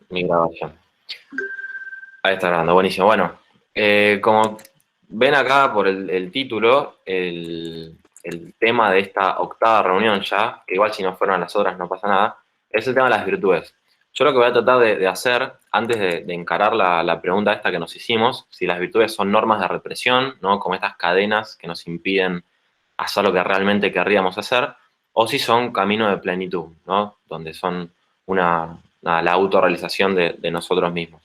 Mi grabación. Ahí está grabando, buenísimo. Bueno, como ven acá por el título, el tema de esta octava reunión ya, que igual si no fueron las otras no pasa nada, es el tema de las virtudes. Yo lo que voy a tratar de hacer, antes de encarar la pregunta esta que nos hicimos, si las virtudes son normas de represión, ¿no? Como estas cadenas que nos impiden hacer lo que realmente querríamos hacer, o si son caminos de plenitud, ¿no? Donde son la autorrealización de nosotros mismos.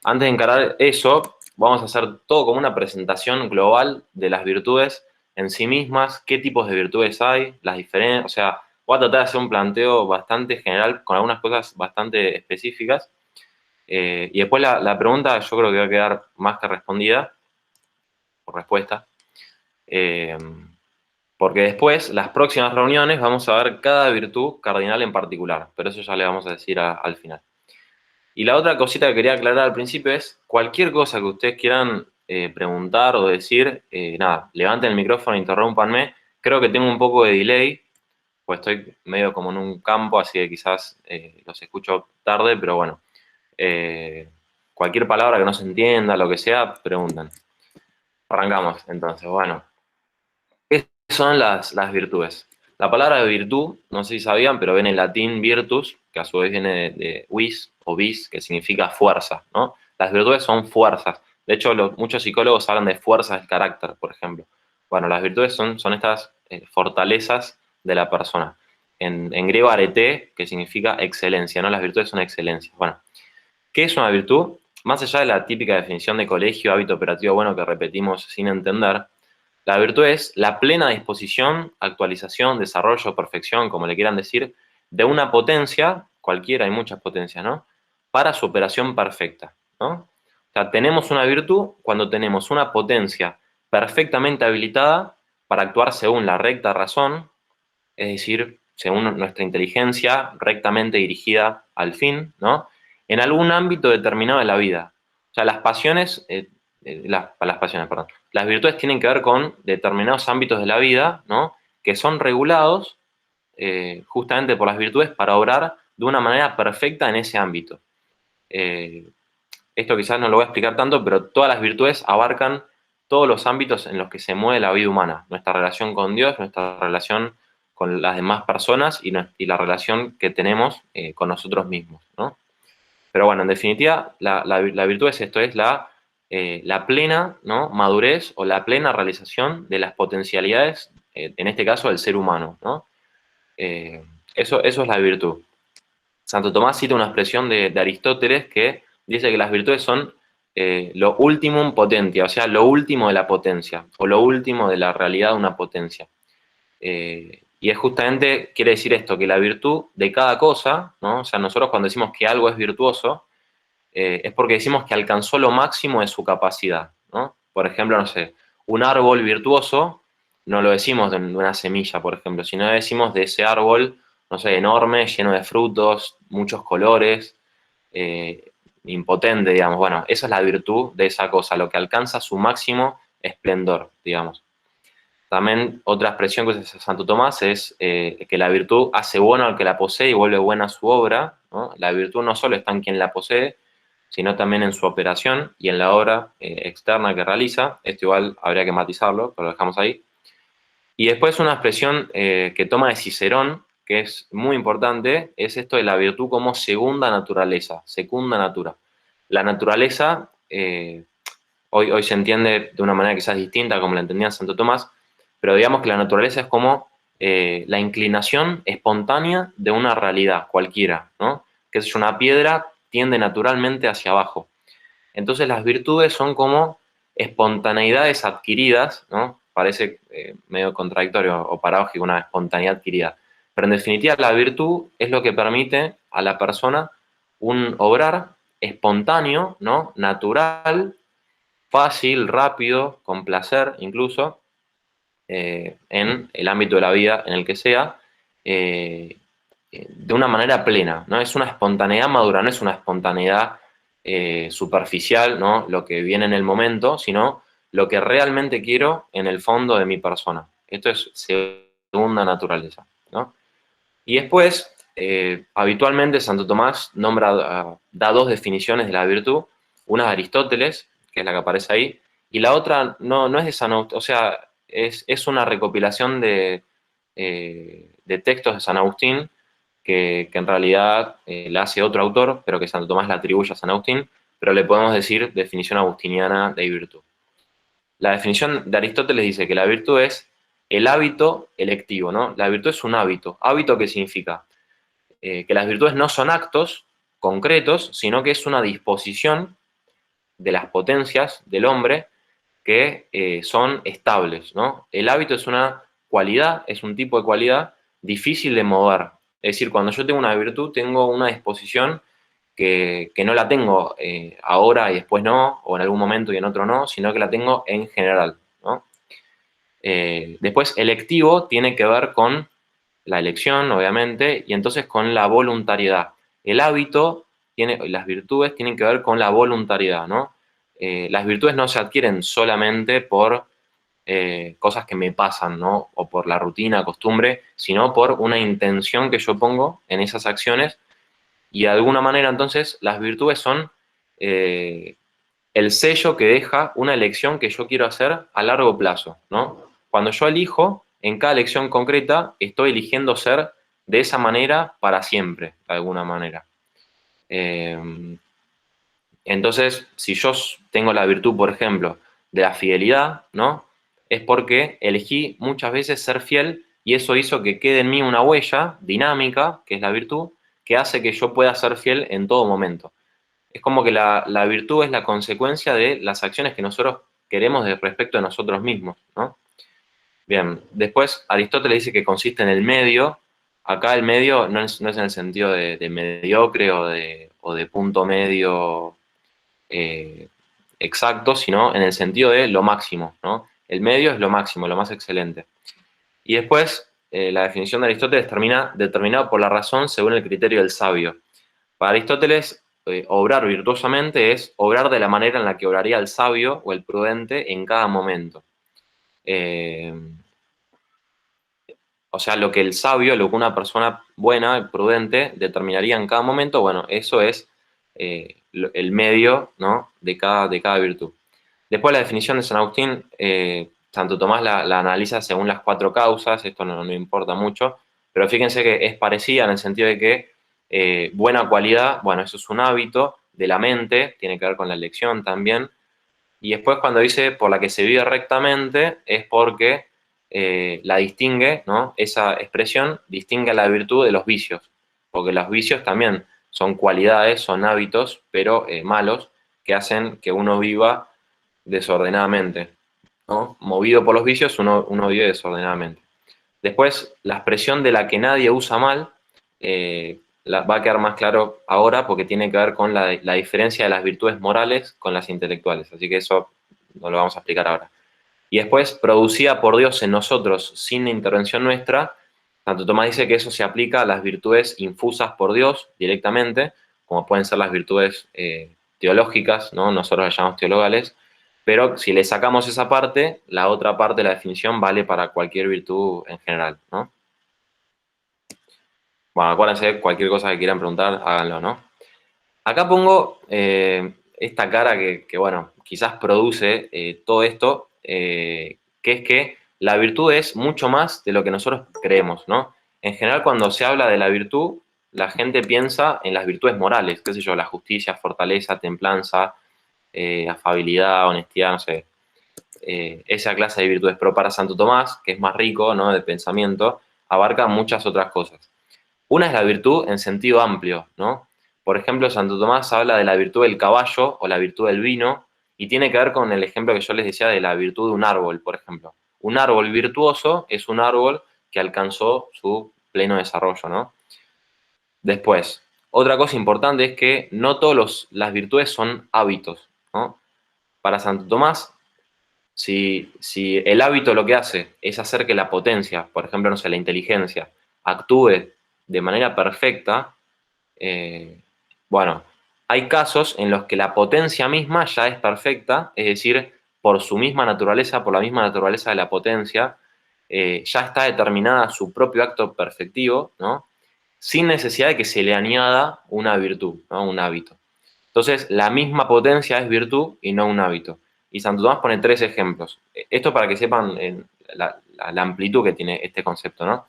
Antes de encarar eso, vamos a hacer todo como una presentación global de las virtudes en sí mismas, qué tipos de virtudes hay, las diferencias, o sea, voy a tratar de hacer un planteo bastante general con algunas cosas bastante específicas. Y después la pregunta yo creo que va a quedar más que respondida, por respuesta. Eh, Porque después, las próximas reuniones, vamos a ver cada virtud cardinal en particular, pero eso ya le vamos a decir al final. Y la otra cosita que quería aclarar al principio es, cualquier cosa que ustedes quieran preguntar o decir, nada, levanten el micrófono, interrúmpanme. Creo que tengo un poco de delay, pues estoy medio como en un campo, así que quizás los escucho tarde, pero bueno, eh, cualquier palabra que no se entienda, lo que sea, preguntan. Arrancamos, entonces, bueno. ¿Qué son las virtudes? La palabra virtud, no sé si sabían, pero viene en latín virtus, que a su vez viene de vis o vis, que significa fuerza, ¿no? Las virtudes son fuerzas. De hecho, muchos psicólogos hablan de fuerzas del carácter, por ejemplo. Bueno, las virtudes son estas fortalezas de la persona. En griego arete, que significa excelencia, ¿no? Las virtudes son excelencias. Bueno, ¿qué es una virtud? Más allá de la típica definición de colegio, hábito operativo bueno que repetimos sin entender, la virtud es la plena disposición, actualización, desarrollo, perfección, como le quieran decir, de una potencia, cualquiera, hay muchas potencias, ¿no? Para su operación perfecta, ¿no? O sea, tenemos una virtud cuando tenemos una potencia perfectamente habilitada para actuar según la recta razón, es decir, según nuestra inteligencia rectamente dirigida al fin, ¿no? En algún ámbito determinado de la vida. O sea, las pasiones, las pasiones, perdón, las virtudes tienen que ver con determinados ámbitos de la vida, ¿no? Que son regulados justamente por las virtudes para obrar de una manera perfecta en ese ámbito. Eh, Esto quizás no lo voy a explicar tanto, pero todas las virtudes abarcan todos los ámbitos en los que se mueve la vida humana. Nuestra relación con Dios, nuestra relación con las demás personas y la relación que tenemos con nosotros mismos, ¿no? Pero bueno, en definitiva, la virtud es esto, es la plena, ¿no? Madurez o la plena realización de las potencialidades, en este caso del ser humano, ¿no? Eso es la virtud. Santo Tomás cita una expresión de Aristóteles que dice que las virtudes son lo ultimum potentia, o sea, lo último de la potencia, o lo último de la realidad de una potencia. Y es justamente, quiere decir esto, que la virtud de cada cosa, ¿no? O sea, nosotros cuando decimos que algo es virtuoso, es porque decimos que alcanzó lo máximo de su capacidad, ¿no? Por ejemplo, no sé, un árbol virtuoso, no lo decimos de una semilla, por ejemplo, sino decimos de ese árbol, no sé, enorme, lleno de frutos, muchos colores, impotente, digamos. Bueno, esa es la virtud de esa cosa, lo que alcanza su máximo esplendor, digamos. También otra expresión que usa Santo Tomás es que la virtud hace bueno al que la posee y vuelve buena su obra, ¿no? La virtud no solo está en quien la posee, sino también en su operación y en la obra externa que realiza. Esto igual habría que matizarlo, pero lo dejamos ahí. Y después una expresión que toma de Cicerón, que es muy importante, es esto de la virtud como segunda naturaleza, secunda natura. La naturaleza hoy se entiende de una manera quizás distinta como la entendía Santo Tomás, pero digamos que la naturaleza es como la inclinación espontánea de una realidad cualquiera, ¿no? Que es una piedra tiende naturalmente hacia abajo. Entonces las virtudes son como espontaneidades adquiridas, ¿no? Parece medio contradictorio o paradójico una espontaneidad adquirida. Pero en definitiva la virtud es lo que permite a la persona un obrar espontáneo, ¿no? Natural, fácil, rápido, con placer incluso, en el ámbito de la vida en el que sea, eh, de una manera plena, ¿no? Es una espontaneidad madura, no es una espontaneidad superficial, ¿no? Lo que viene en el momento, sino lo que realmente quiero en el fondo de mi persona. Esto es segunda naturaleza, ¿no? Y después, habitualmente Santo Tomás da dos definiciones de la virtud. Una de Aristóteles, que es la que aparece ahí, y la otra no es de San Agustín, o sea, es una recopilación de textos de San Agustín que en realidad la hace otro autor, pero que Santo Tomás la atribuye a San Agustín, pero le podemos decir definición agustiniana de virtud. La definición de Aristóteles dice que la virtud es el hábito electivo, ¿no? La virtud es un hábito. ¿Hábito qué significa? Que las virtudes no son actos concretos, sino que es una disposición de las potencias del hombre que son estables, ¿no? El hábito es una cualidad, es un tipo de cualidad difícil de mover. Es decir, cuando yo tengo una virtud, tengo una disposición que no la tengo ahora y después no, o en algún momento y en otro no, sino que la tengo en general, ¿no? Después, electivo tiene que ver con la elección, obviamente, y entonces con la voluntariedad. El hábito, las virtudes tienen que ver con la voluntariedad, ¿no? Las virtudes no se adquieren solamente por cosas que me pasan, ¿no? O por la rutina, costumbre, sino por una intención que yo pongo en esas acciones y de alguna manera entonces las virtudes son eh, el sello que deja una elección que yo quiero hacer a largo plazo, ¿no? Cuando yo elijo, en cada elección concreta, estoy eligiendo ser de esa manera para siempre, de alguna manera. Eh, entonces, si yo tengo la virtud, por ejemplo, de la fidelidad, ¿no? Es porque elegí muchas veces ser fiel y eso hizo que quede en mí una huella dinámica, que es la virtud, que hace que yo pueda ser fiel en todo momento. Es como que la virtud es la consecuencia de las acciones que nosotros queremos respecto de nosotros mismos, ¿no? Bien, después Aristóteles dice que consiste en el medio. Acá el medio no es en el sentido de mediocre o de punto medio eh, exacto, sino en el sentido de lo máximo, ¿no? El medio es lo máximo, lo más excelente. Y después, la definición de Aristóteles termina determinado por la razón según el criterio del sabio. Para Aristóteles, obrar virtuosamente es obrar de la manera en la que obraría el sabio o el prudente en cada momento. Eh, o sea, lo que el sabio, lo que una persona buena, prudente, determinaría en cada momento, bueno, eso es el medio, ¿no? de cada virtud. Después la definición de San Agustín, Santo Tomás la analiza según las cuatro causas, esto no importa mucho, pero fíjense que es parecida en el sentido de que buena cualidad, bueno, eso es un hábito de la mente, tiene que ver con la elección también, y después cuando dice por la que se vive rectamente es porque la distingue, ¿no? Esa expresión distingue a la virtud de los vicios, porque los vicios también son cualidades, son hábitos, pero malos, que hacen que uno viva desordenadamente, ¿no? Movido por los vicios, uno vive desordenadamente. Después, la expresión de la que nadie usa mal va a quedar más claro ahora porque tiene que ver con la diferencia de las virtudes morales con las intelectuales. Así que eso no lo vamos a explicar ahora. Y después, producida por Dios en nosotros sin intervención nuestra, Santo Tomás dice que eso se aplica a las virtudes infusas por Dios directamente, como pueden ser las virtudes teológicas, ¿no? Nosotros las llamamos teologales, pero si le sacamos esa parte, la otra parte de la definición vale para cualquier virtud en general, ¿no? Bueno, acuérdense, cualquier cosa que quieran preguntar, háganlo, ¿no? Acá pongo esta cara que, bueno, quizás produce todo esto, que es que la virtud es mucho más de lo que nosotros creemos, ¿no? En general, cuando se habla de la virtud, la gente piensa en las virtudes morales, qué sé yo, la justicia, fortaleza, templanza, afabilidad, honestidad, no sé, esa clase de virtudes. Pero para Santo Tomás, que es más rico, ¿no? De pensamiento, abarca muchas otras cosas. Una es la virtud en sentido amplio, ¿no? Por ejemplo, Santo Tomás habla de la virtud del caballo o la virtud del vino y tiene que ver con el ejemplo que yo les decía de la virtud de un árbol, por ejemplo. Un árbol virtuoso es un árbol que alcanzó su pleno desarrollo, ¿no? Después, otra cosa importante es que no todas las virtudes son hábitos, ¿no? Para Santo Tomás, si el hábito lo que hace es hacer que la potencia, por ejemplo, no sé, la inteligencia, actúe de manera perfecta, eh, bueno, hay casos en los que la potencia misma ya es perfecta, es decir, por su misma naturaleza, por la misma naturaleza de la potencia, ya está determinada su propio acto perfectivo, ¿no? sin necesidad de que se le añada una virtud, ¿no? Un hábito. Entonces, la misma potencia es virtud y no un hábito. Y Santo Tomás pone 3 ejemplos. Esto para que sepan la amplitud que tiene este concepto, ¿no?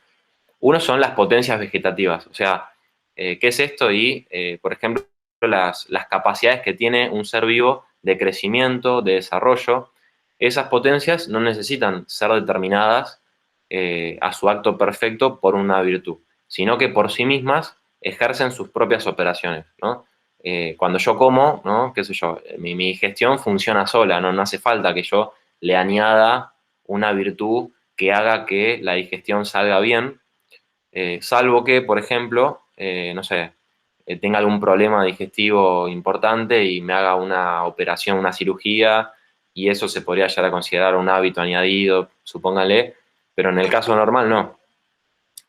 Uno son las potencias vegetativas, o sea, ¿qué es esto? Y, por ejemplo, las capacidades que tiene un ser vivo de crecimiento, de desarrollo. Esas potencias no necesitan ser determinadas a su acto perfecto por una virtud, sino que por sí mismas ejercen sus propias operaciones, ¿no? Cuando yo como, ¿no? ¿Qué sé yo? Mi digestión funciona sola, ¿no? No hace falta que yo le añada una virtud que haga que la digestión salga bien, salvo que, por ejemplo, no sé, tenga algún problema digestivo importante y me haga una operación, una cirugía, y eso se podría llegar a considerar un hábito añadido, supóngale, pero en el caso normal no.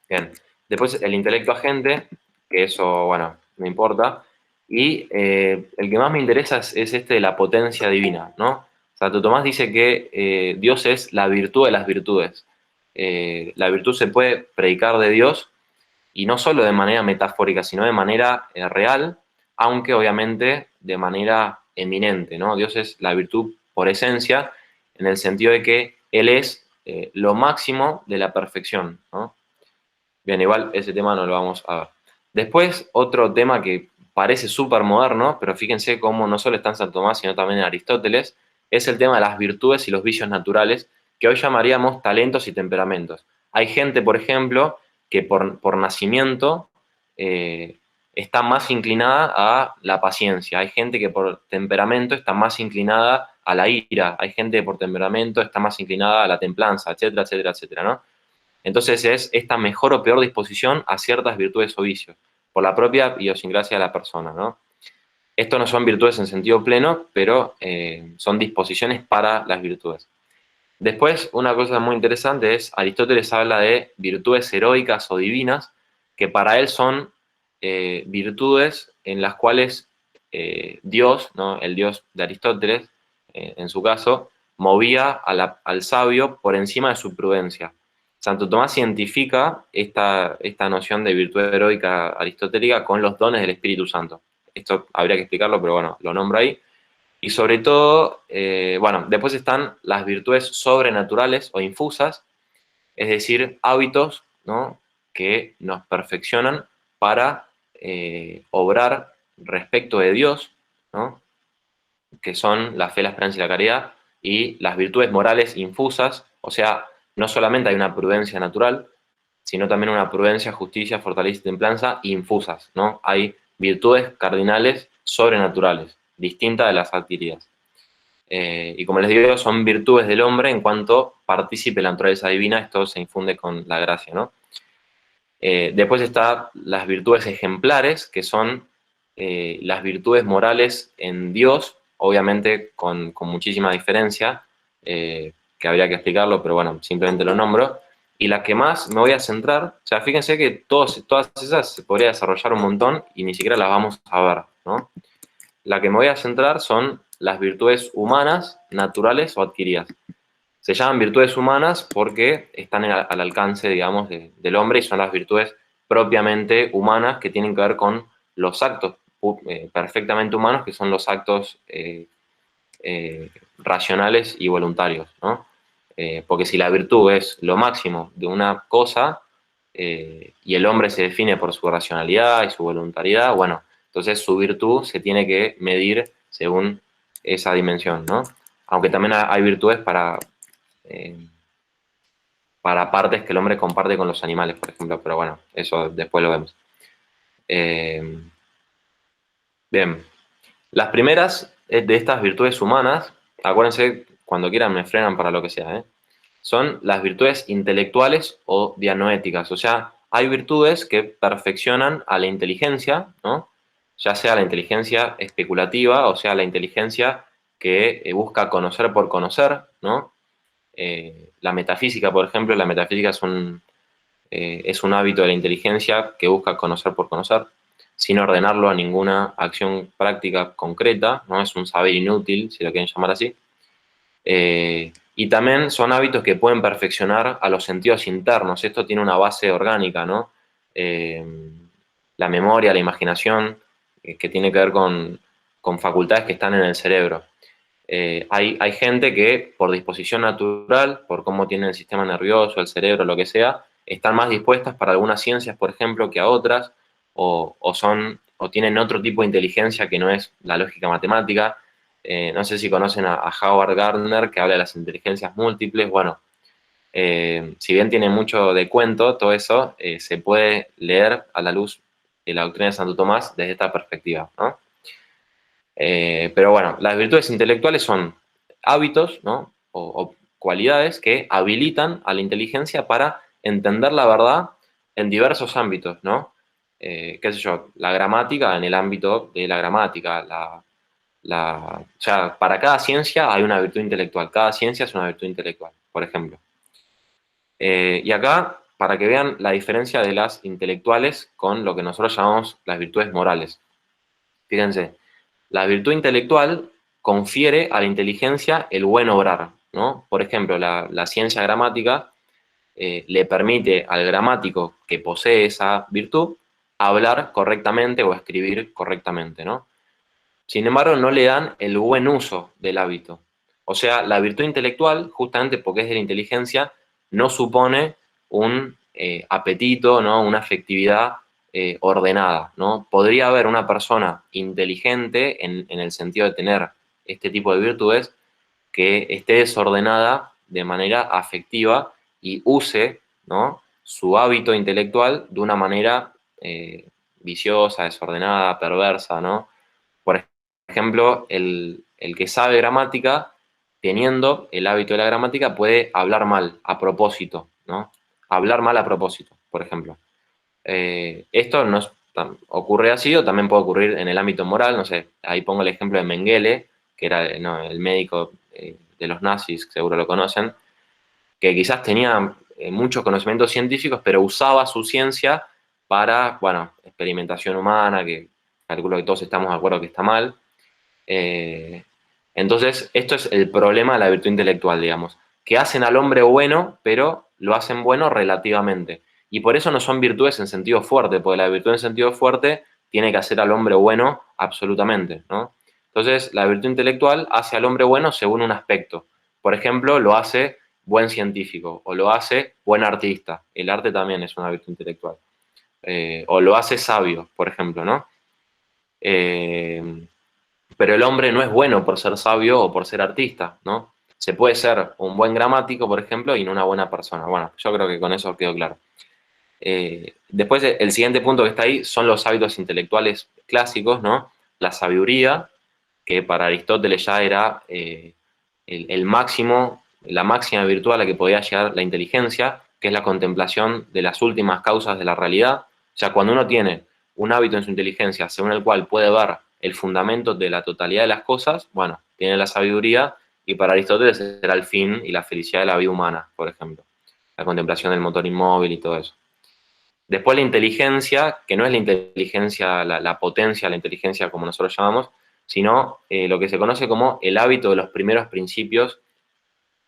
Bien. Después el intelecto agente, que eso, bueno, no importa. Y el que más me interesa es este de la potencia divina, ¿no? Santo Tomás dice que Dios es la virtud de las virtudes. La virtud se puede predicar de Dios y no solo de manera metafórica, sino de manera real, aunque obviamente de manera eminente, ¿no? Dios es la virtud por esencia, en el sentido de que Él es lo máximo de la perfección, ¿no? Bien, igual ese tema no lo vamos a ver. Después, otro tema que parece súper moderno, pero fíjense cómo no solo está en Santo Tomás, sino también en Aristóteles, es el tema de las virtudes y los vicios naturales, que hoy llamaríamos talentos y temperamentos. Hay gente, por ejemplo, que por nacimiento eh, está más inclinada a la paciencia. Hay gente que por temperamento está más inclinada a la ira. Hay gente que por temperamento está más inclinada a la templanza, etcétera, etcétera, etcétera, ¿no? Entonces es esta mejor o peor disposición a ciertas virtudes o vicios, por la propia idiosincrasia de la persona, ¿no? Esto no son virtudes en sentido pleno, pero son disposiciones para las virtudes. Después, una cosa muy interesante es, Aristóteles habla de virtudes heroicas o divinas, que para él son virtudes en las cuales Dios, ¿no? El Dios de Aristóteles, en su caso, movía al sabio por encima de su prudencia. Santo Tomás identifica esta noción de virtud heroica aristotélica con los dones del Espíritu Santo. Esto habría que explicarlo, pero bueno, lo nombro ahí. Y sobre todo, bueno, después están las virtudes sobrenaturales o infusas, es decir, hábitos, ¿no? Que nos perfeccionan para obrar respecto de Dios, ¿no? Que son la fe, la esperanza y la caridad, y las virtudes morales infusas, o sea, no solamente hay una prudencia natural, sino también una prudencia, justicia, fortaleza y templanza infusas, ¿no? Hay virtudes cardinales sobrenaturales, distintas de las adquiridas. Y como les digo, son virtudes del hombre en cuanto partícipe de la naturaleza divina, esto se infunde con la gracia, ¿no? Después están las virtudes ejemplares, que son las virtudes morales en Dios, obviamente con muchísima diferencia, que habría que explicarlo, pero bueno, simplemente lo nombro. Y la que más me voy a centrar, o sea, fíjense que todas esas se podría desarrollar un montón y ni siquiera las vamos a ver, ¿no? La que me voy a centrar son las virtudes humanas, naturales o adquiridas. Se llaman virtudes humanas porque están al alcance, digamos, del hombre y son las virtudes propiamente humanas que tienen que ver con los actos perfectamente humanos, que son los actos racionales y voluntarios, ¿no? Porque si la virtud es lo máximo de una cosa y el hombre se define por su racionalidad y su voluntariedad, bueno, entonces su virtud se tiene que medir según esa dimensión, ¿no? Aunque también hay virtudes eh, para partes que el hombre comparte con los animales, por ejemplo, pero bueno, eso después lo vemos. Eh, bien, las primeras de estas virtudes humanas, acuérdense, cuando quieran me frenan para lo que sea, son las virtudes intelectuales o dianoéticas, o sea, hay virtudes que perfeccionan a la inteligencia, ¿no? Ya sea la inteligencia especulativa, o sea, la inteligencia que busca conocer por conocer, ¿no? La metafísica, por ejemplo, la metafísica es un hábito de la inteligencia que busca conocer por conocer, sin ordenarlo a ninguna acción práctica concreta, ¿no? Es un saber inútil, si lo quieren llamar así. Y también son hábitos que pueden perfeccionar a los sentidos internos. Esto tiene una base orgánica, ¿no? la memoria, la imaginación, que tiene que ver con facultades que están en el cerebro. Hay gente que por disposición natural, por cómo tiene el sistema nervioso, el cerebro, lo que sea, están más dispuestas para algunas ciencias, por ejemplo, que a otras, o tienen otro tipo de inteligencia que no es la lógica matemática. No sé si conocen a Howard Gardner, que habla de las inteligencias múltiples. Bueno, si bien tiene mucho de cuento, todo eso se puede leer a la luz de la doctrina de Santo Tomás desde esta perspectiva, ¿no? Pero bueno, las virtudes intelectuales son hábitos, ¿no? O cualidades que habilitan a la inteligencia para entender la verdad en diversos ámbitos, ¿no? Qué sé yo, la gramática en el ámbito de la gramática, o sea, para cada ciencia hay una virtud intelectual, cada ciencia es una virtud intelectual, por ejemplo. Y acá, para que vean la diferencia de las intelectuales con lo que nosotros llamamos las virtudes morales. Fíjense, la virtud intelectual confiere a la inteligencia el buen obrar, ¿no? Por ejemplo, la ciencia gramática le permite al gramático que posee esa virtud hablar correctamente o escribir correctamente, ¿no? Sin embargo, no le dan el buen uso del hábito. O sea, la virtud intelectual, justamente porque es de la inteligencia, no supone un apetito, ¿no? Una afectividad ordenada, ¿no? Podría haber una persona inteligente en el sentido de tener este tipo de virtudes que esté desordenada de manera afectiva y use, ¿no? Su hábito intelectual de una manera viciosa, desordenada, perversa, ¿no? Por ejemplo, el que sabe gramática, teniendo el hábito de la gramática, puede hablar mal a propósito, ¿no? Hablar mal a propósito, por ejemplo. Esto no es ocurre así o también puede ocurrir en el ámbito moral, no sé, ahí pongo el ejemplo de Mengele, que era no, el médico de los nazis, seguro lo conocen, que quizás tenía muchos conocimientos científicos, pero usaba su ciencia para, bueno, experimentación humana, que calculo que todos estamos de acuerdo que está mal. Eh, entonces, esto es el problema de la virtud intelectual, digamos, que hacen al hombre bueno, pero lo hacen bueno relativamente. Y por eso no son virtudes en sentido fuerte, porque la virtud en sentido fuerte tiene que hacer al hombre bueno absolutamente, ¿no? Entonces, la virtud intelectual hace al hombre bueno según un aspecto. Por ejemplo, lo hace buen científico o lo hace buen artista. El arte también es una virtud intelectual. O lo hace sabio, por ejemplo, ¿no? Eh, pero el hombre no es bueno por ser sabio o por ser artista, ¿no? Se puede ser un buen gramático, por ejemplo, y no una buena persona. Bueno, yo creo que con eso quedó claro. Después, el siguiente punto que está ahí son los hábitos intelectuales clásicos, ¿no? La sabiduría, que para Aristóteles ya era el máximo, la máxima virtud a la que podía llegar la inteligencia, que es la contemplación de las últimas causas de la realidad. O sea, cuando uno tiene un hábito en su inteligencia según el cual puede ver el fundamento de la totalidad de las cosas, bueno, tiene la sabiduría y para Aristóteles era el fin y la felicidad de la vida humana, por ejemplo. La contemplación del motor inmóvil y todo eso. Después la inteligencia, que no es la inteligencia, la potencia, la inteligencia como nosotros llamamos, sino lo que se conoce como el hábito de los primeros principios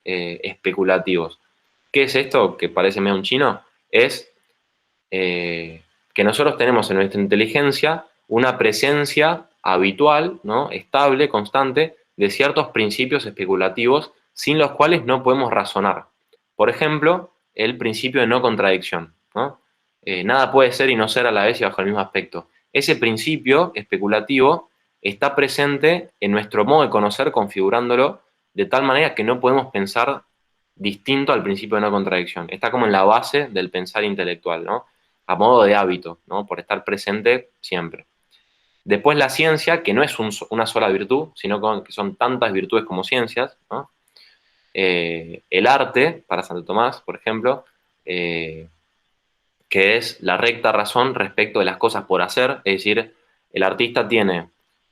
especulativos. ¿Qué es esto? Que parece medio un chino. Es que nosotros tenemos en nuestra inteligencia una presencia habitual, ¿no? Estable, constante, de ciertos principios especulativos sin los cuales no podemos razonar. Por ejemplo, el principio de no contradicción, ¿no? Nada puede ser y no ser a la vez y bajo el mismo aspecto. Ese principio especulativo está presente en nuestro modo de conocer, configurándolo de tal manera que no podemos pensar distinto al principio de no contradicción. Está como en la base del pensar intelectual, ¿no? A modo de hábito, ¿no? Por estar presente siempre. Después la ciencia, que no es una sola virtud, sino que son tantas virtudes como ciencias, ¿no? El arte, para Santo Tomás, por ejemplo, que es la recta razón respecto de las cosas por hacer, es decir, el artista tiene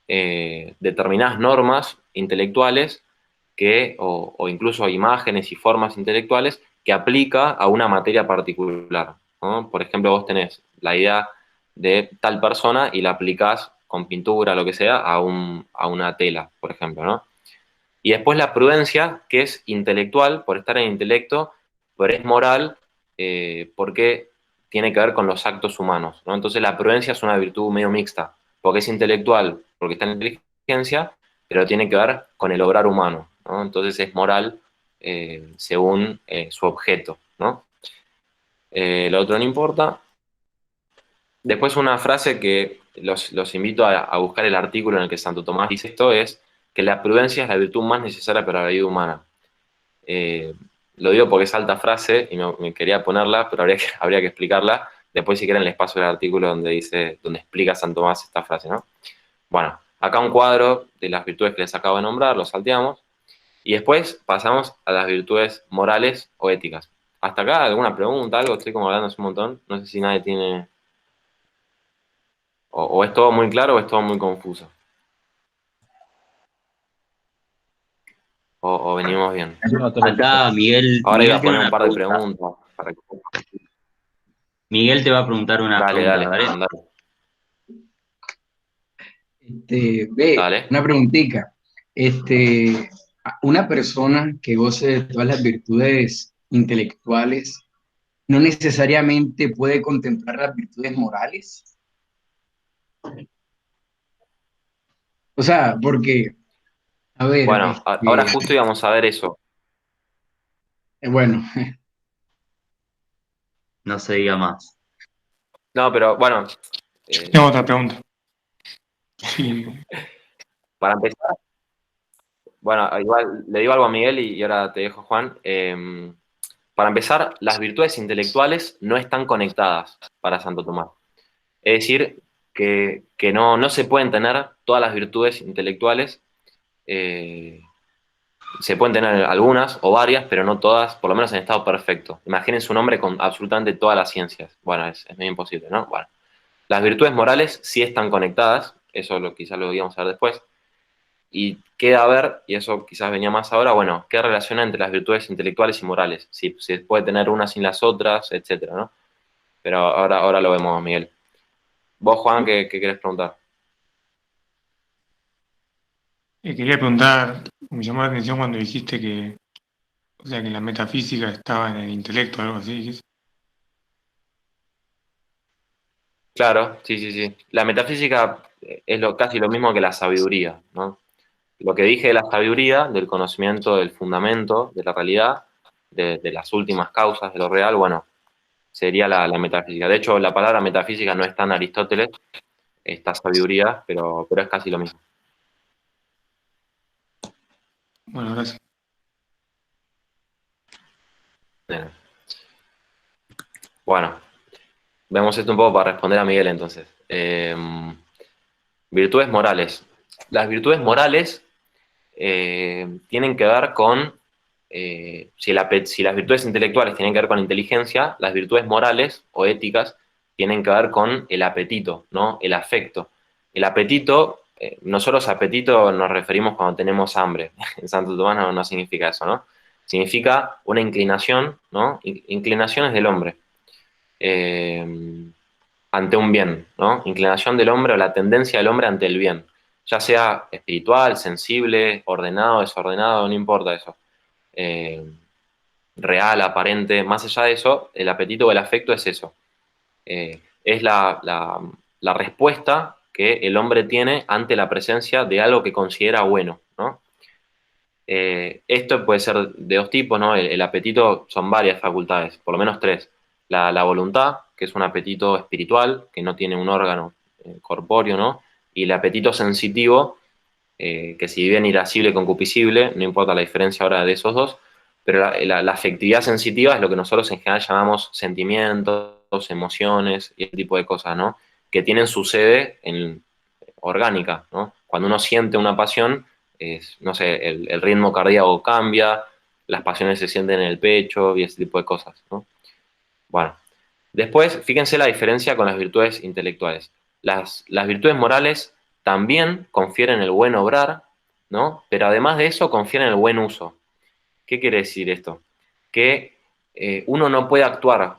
determinadas normas intelectuales o incluso imágenes y formas intelectuales que aplica a una materia particular, ¿no? Por ejemplo, vos tenés la idea de tal persona y la aplicás con pintura, lo que sea, a una tela, por ejemplo, ¿no? Y después la prudencia, que es intelectual, por estar en intelecto, pero es moral, porque tiene que ver con los actos humanos, ¿no? Entonces la prudencia es una virtud medio mixta, porque es intelectual, porque está en la inteligencia, pero tiene que ver con el obrar humano, ¿no? Entonces es moral según su objeto, ¿no? Lo otro no importa. Después una frase que los invito a buscar el artículo en el que Santo Tomás dice esto es que la prudencia es la virtud más necesaria para la vida humana. Eh, lo digo porque es alta frase y me quería ponerla, pero habría que explicarla. Después, si quieren, les paso el artículo donde dice, donde explica San Tomás esta frase, ¿no? Bueno, acá un cuadro de las virtudes que les acabo de nombrar, lo salteamos, y después pasamos a las virtudes morales o éticas. ¿Hasta acá alguna pregunta, algo? Estoy como hablando hace un montón. No sé si nadie tiene... O es todo muy claro o es todo muy confuso. O venimos bien. No, todo perfecto. Acá Miguel, Ahora iba Miguel a tiene poner un una par de pregunta. preguntas para que... Miguel te va a preguntar una Dale, pregunta, dale, ¿vale? mandale. Dale. Una preguntita. Una persona que goce de todas las virtudes intelectuales no necesariamente puede contemplar las virtudes morales. O sea, porque, a ver, Bueno, ahora justo íbamos a ver eso. bueno, No se diga más. No, pero bueno, Tengo otra pregunta. Sí, para empezar, bueno, igual le digo algo a Miguel y ahora te dejo, Juan. Para empezar, las virtudes intelectuales no están conectadas para Santo Tomás. Es decir, que no se pueden tener todas las virtudes intelectuales. eh, Se pueden tener algunas o varias, pero no todas, por lo menos en estado perfecto. Imagínense un hombre con absolutamente todas las ciencias. Bueno, es medio imposible, ¿no? Bueno, las virtudes morales sí están conectadas, eso quizás lo íbamos a ver después, y queda a ver, y eso quizás venía más ahora, bueno, qué relación hay entre las virtudes intelectuales y morales, si se puede tener unas sin las otras, etcétera, ¿no? Pero ahora lo vemos, Miguel. Vos, Juan, ¿qué querés preguntar? quería preguntar, me llamó la atención cuando dijiste que, o sea, que la metafísica estaba en el intelecto, algo así, dijiste. Claro, sí, sí, sí. La metafísica es casi lo mismo que la sabiduría, ¿no? Lo que dije de la sabiduría, del conocimiento del fundamento, de la realidad, de las últimas causas de lo real, bueno, sería la metafísica. De hecho, la palabra metafísica no está en Aristóteles, está sabiduría, pero es casi lo mismo. Bueno, gracias. Bien. Bueno, vemos esto un poco para responder a Miguel entonces. Virtudes morales. Las virtudes morales tienen que ver con, si las virtudes intelectuales tienen que ver con inteligencia, las virtudes morales o éticas tienen que ver con el apetito, ¿no? El afecto. El apetito, nosotros apetito nos referimos cuando tenemos hambre. En Santo Tomás no significa eso, ¿no? Significa una inclinación, ¿no? Inclinaciones del hombre eh, ante un bien, ¿no? Inclinación del hombre o la tendencia del hombre ante el bien, ya sea espiritual, sensible, ordenado, desordenado, no importa eso. Eh, Real, aparente, más allá de eso, el apetito o el afecto es eso. Es la respuesta que el hombre tiene ante la presencia de algo que considera bueno, ¿no? Esto puede ser de dos tipos, ¿no? El apetito son varias facultades, por lo menos tres. La voluntad, que es un apetito espiritual, que no tiene un órgano corpóreo, ¿no? Y el apetito sensitivo, que si bien irascible, concupiscible, no importa la diferencia ahora de esos dos, pero la afectividad sensitiva es lo que nosotros en general llamamos sentimientos, emociones y ese tipo de cosas, ¿no? Que tienen su sede en orgánica, ¿no? Cuando uno siente una pasión, no sé, el ritmo cardíaco cambia, las pasiones se sienten en el pecho y ese tipo de cosas, ¿no? Bueno, después, fíjense la diferencia con las virtudes intelectuales. Las virtudes morales también confieren el buen obrar, ¿no? Pero además de eso, confieren el buen uso. ¿Qué quiere decir esto? Que uno no puede actuar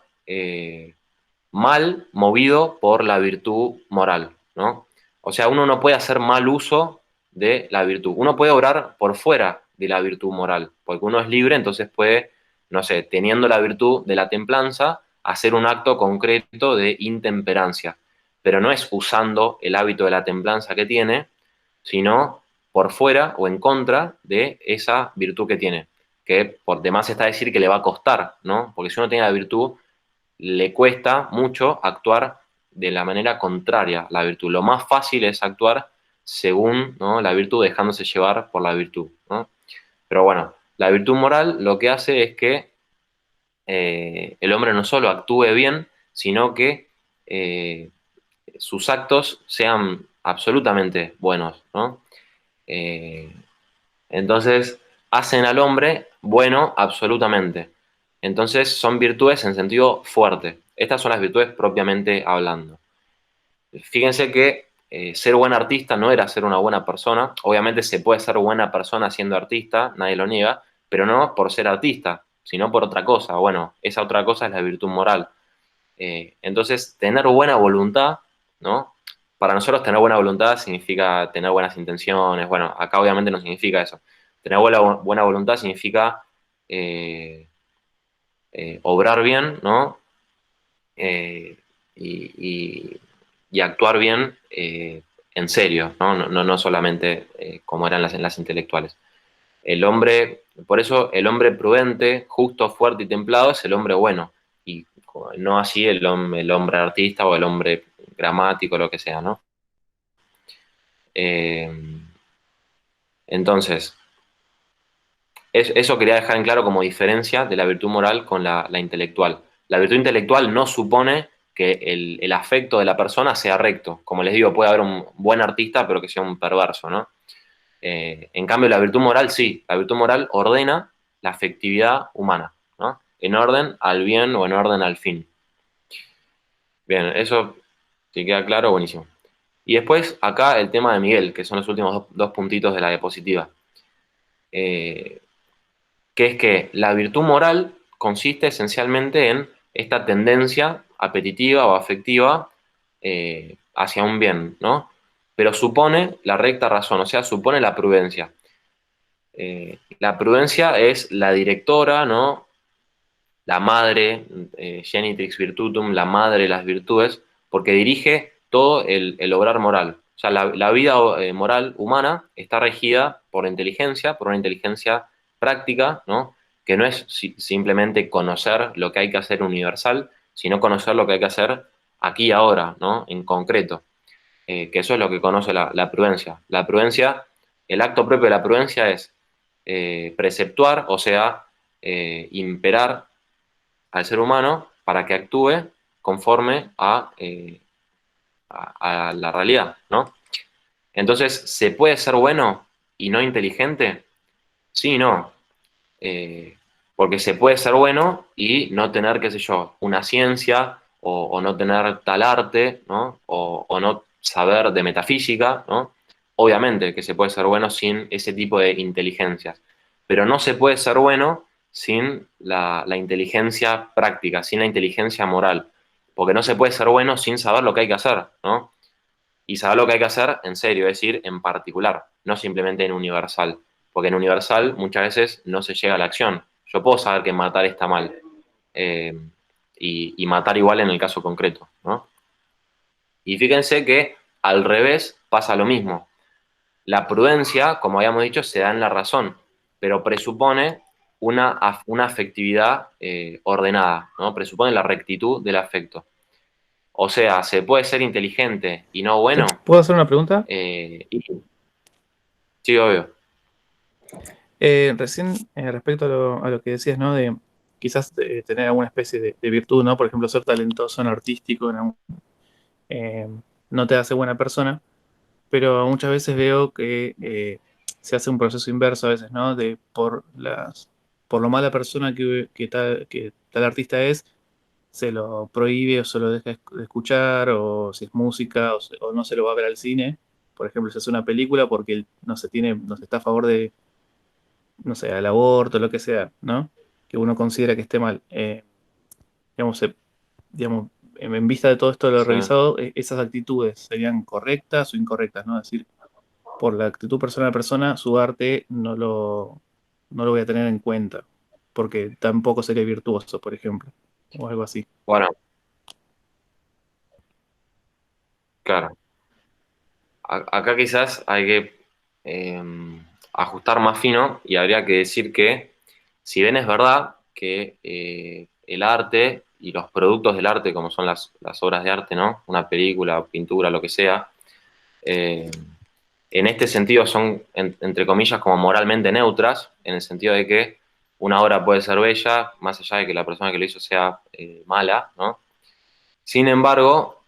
mal movido por la virtud moral, ¿no? O sea, uno no puede hacer mal uso de la virtud. Uno puede obrar por fuera de la virtud moral, porque uno es libre, entonces puede, no sé, teniendo la virtud de la templanza, hacer un acto concreto de intemperancia, pero no es usando el hábito de la templanza que tiene, sino por fuera o en contra de esa virtud que tiene, que por demás está decir que le va a costar, ¿no? Porque si uno tiene la virtud, le cuesta mucho actuar de la manera contraria a la virtud. Lo más fácil es actuar según, ¿no?, la virtud, dejándose llevar por la virtud, ¿no? Pero bueno, la virtud moral lo que hace es que el hombre no solo actúe bien, sino que sus actos sean absolutamente buenos, ¿no? Eh, entonces, hacen al hombre bueno absolutamente. Entonces, son virtudes en sentido fuerte. Estas son las virtudes propiamente hablando. Fíjense que ser buen artista no era ser una buena persona. Obviamente se puede ser buena persona siendo artista, nadie lo niega, pero no por ser artista, sino por otra cosa. Bueno, esa otra cosa es la virtud moral. Entonces, tener buena voluntad, ¿no? Para nosotros tener buena voluntad significa tener buenas intenciones. Bueno, acá obviamente no significa eso. Tener buena voluntad significa obrar bien, ¿no? Eh, y, y actuar bien en serio, ¿no? No solamente como eran en las intelectuales. El hombre, por eso el hombre prudente, justo, fuerte y templado es el hombre bueno, y no así el hombre artista o el hombre gramático, lo que sea, ¿no? Eh, entonces, eso quería dejar en claro como diferencia de la virtud moral con la intelectual. La virtud intelectual no supone que el afecto de la persona sea recto. Como les digo, puede haber un buen artista, pero que sea un perverso, ¿no? En cambio, la virtud moral sí. La virtud moral ordena la afectividad humana, ¿no? En orden al bien o en orden al fin. Bien, eso, si queda claro, buenísimo. Y después, acá el tema de Miguel, que son los últimos dos puntitos de la diapositiva. Que es que la virtud moral consiste esencialmente en esta tendencia apetitiva o afectiva hacia un bien, ¿no? Pero supone la recta razón, o sea, supone la prudencia. La prudencia es la directora, ¿no? La madre, genitrix virtutum, la madre de las virtudes, porque dirige todo el obrar moral. O sea, la vida moral humana está regida por inteligencia, por una inteligencia práctica, ¿no? Que no es simplemente conocer lo que hay que hacer universal, sino conocer lo que hay que hacer aquí y ahora, ¿no? En concreto. Que eso es lo que conoce la prudencia. La prudencia, el acto propio de la prudencia es preceptuar, o sea, imperar al ser humano para que actúe conforme a la realidad, ¿no? Entonces, ¿se puede ser bueno y no inteligente? Sí y no. Porque se puede ser bueno y no tener, qué sé yo, una ciencia o no tener tal arte, ¿no? O no saber de metafísica, ¿no? Obviamente que se puede ser bueno sin ese tipo de inteligencias, pero no se puede ser bueno sin la inteligencia práctica, sin la inteligencia moral, porque no se puede ser bueno sin saber lo que hay que hacer, ¿no? Y saber lo que hay que hacer en serio, es decir, en particular, no simplemente en universal, porque en universal muchas veces no se llega a la acción. Yo puedo saber que matar está mal, eh, y matar igual en el caso concreto, ¿no? Y fíjense que al revés pasa lo mismo. La prudencia, como habíamos dicho, se da en la razón, pero presupone una afectividad ordenada, ¿no? Presupone la rectitud del afecto. O sea, se puede ser inteligente y no bueno. ¿Puedo hacer una pregunta? Sí, obvio. Recién, respecto a lo que decías, ¿no? De quizás tener alguna especie de virtud, ¿no? Por ejemplo, ser talentoso en artístico, eh, no te hace buena persona, pero muchas veces veo que se hace un proceso inverso a veces, ¿no? Por lo mala persona que tal artista es, se lo prohíbe o se lo deja de escuchar, o si es música, o no se lo va a ver al cine. Por ejemplo, se hace una película porque él no se está a favor de, no sé, al aborto, lo que sea, ¿no? Que uno considera que esté mal. Digamos, digamos, en vista de todo esto de lo Sí. revisado, esas actitudes serían correctas o incorrectas, ¿no? Es decir, por la actitud persona a persona, su arte no lo voy a tener en cuenta, porque tampoco sería virtuoso, por ejemplo. o algo así. Bueno, claro. Acá quizás hay que eh, ajustar más fino y habría que decir que, si bien es verdad que el arte y los productos del arte, como son las obras de arte, ¿no? Una película, pintura, lo que sea, eh, en este sentido son, entre comillas, como moralmente neutras, en el sentido de que una obra puede ser bella, más allá de que la persona que lo hizo sea mala, ¿no? Sin embargo,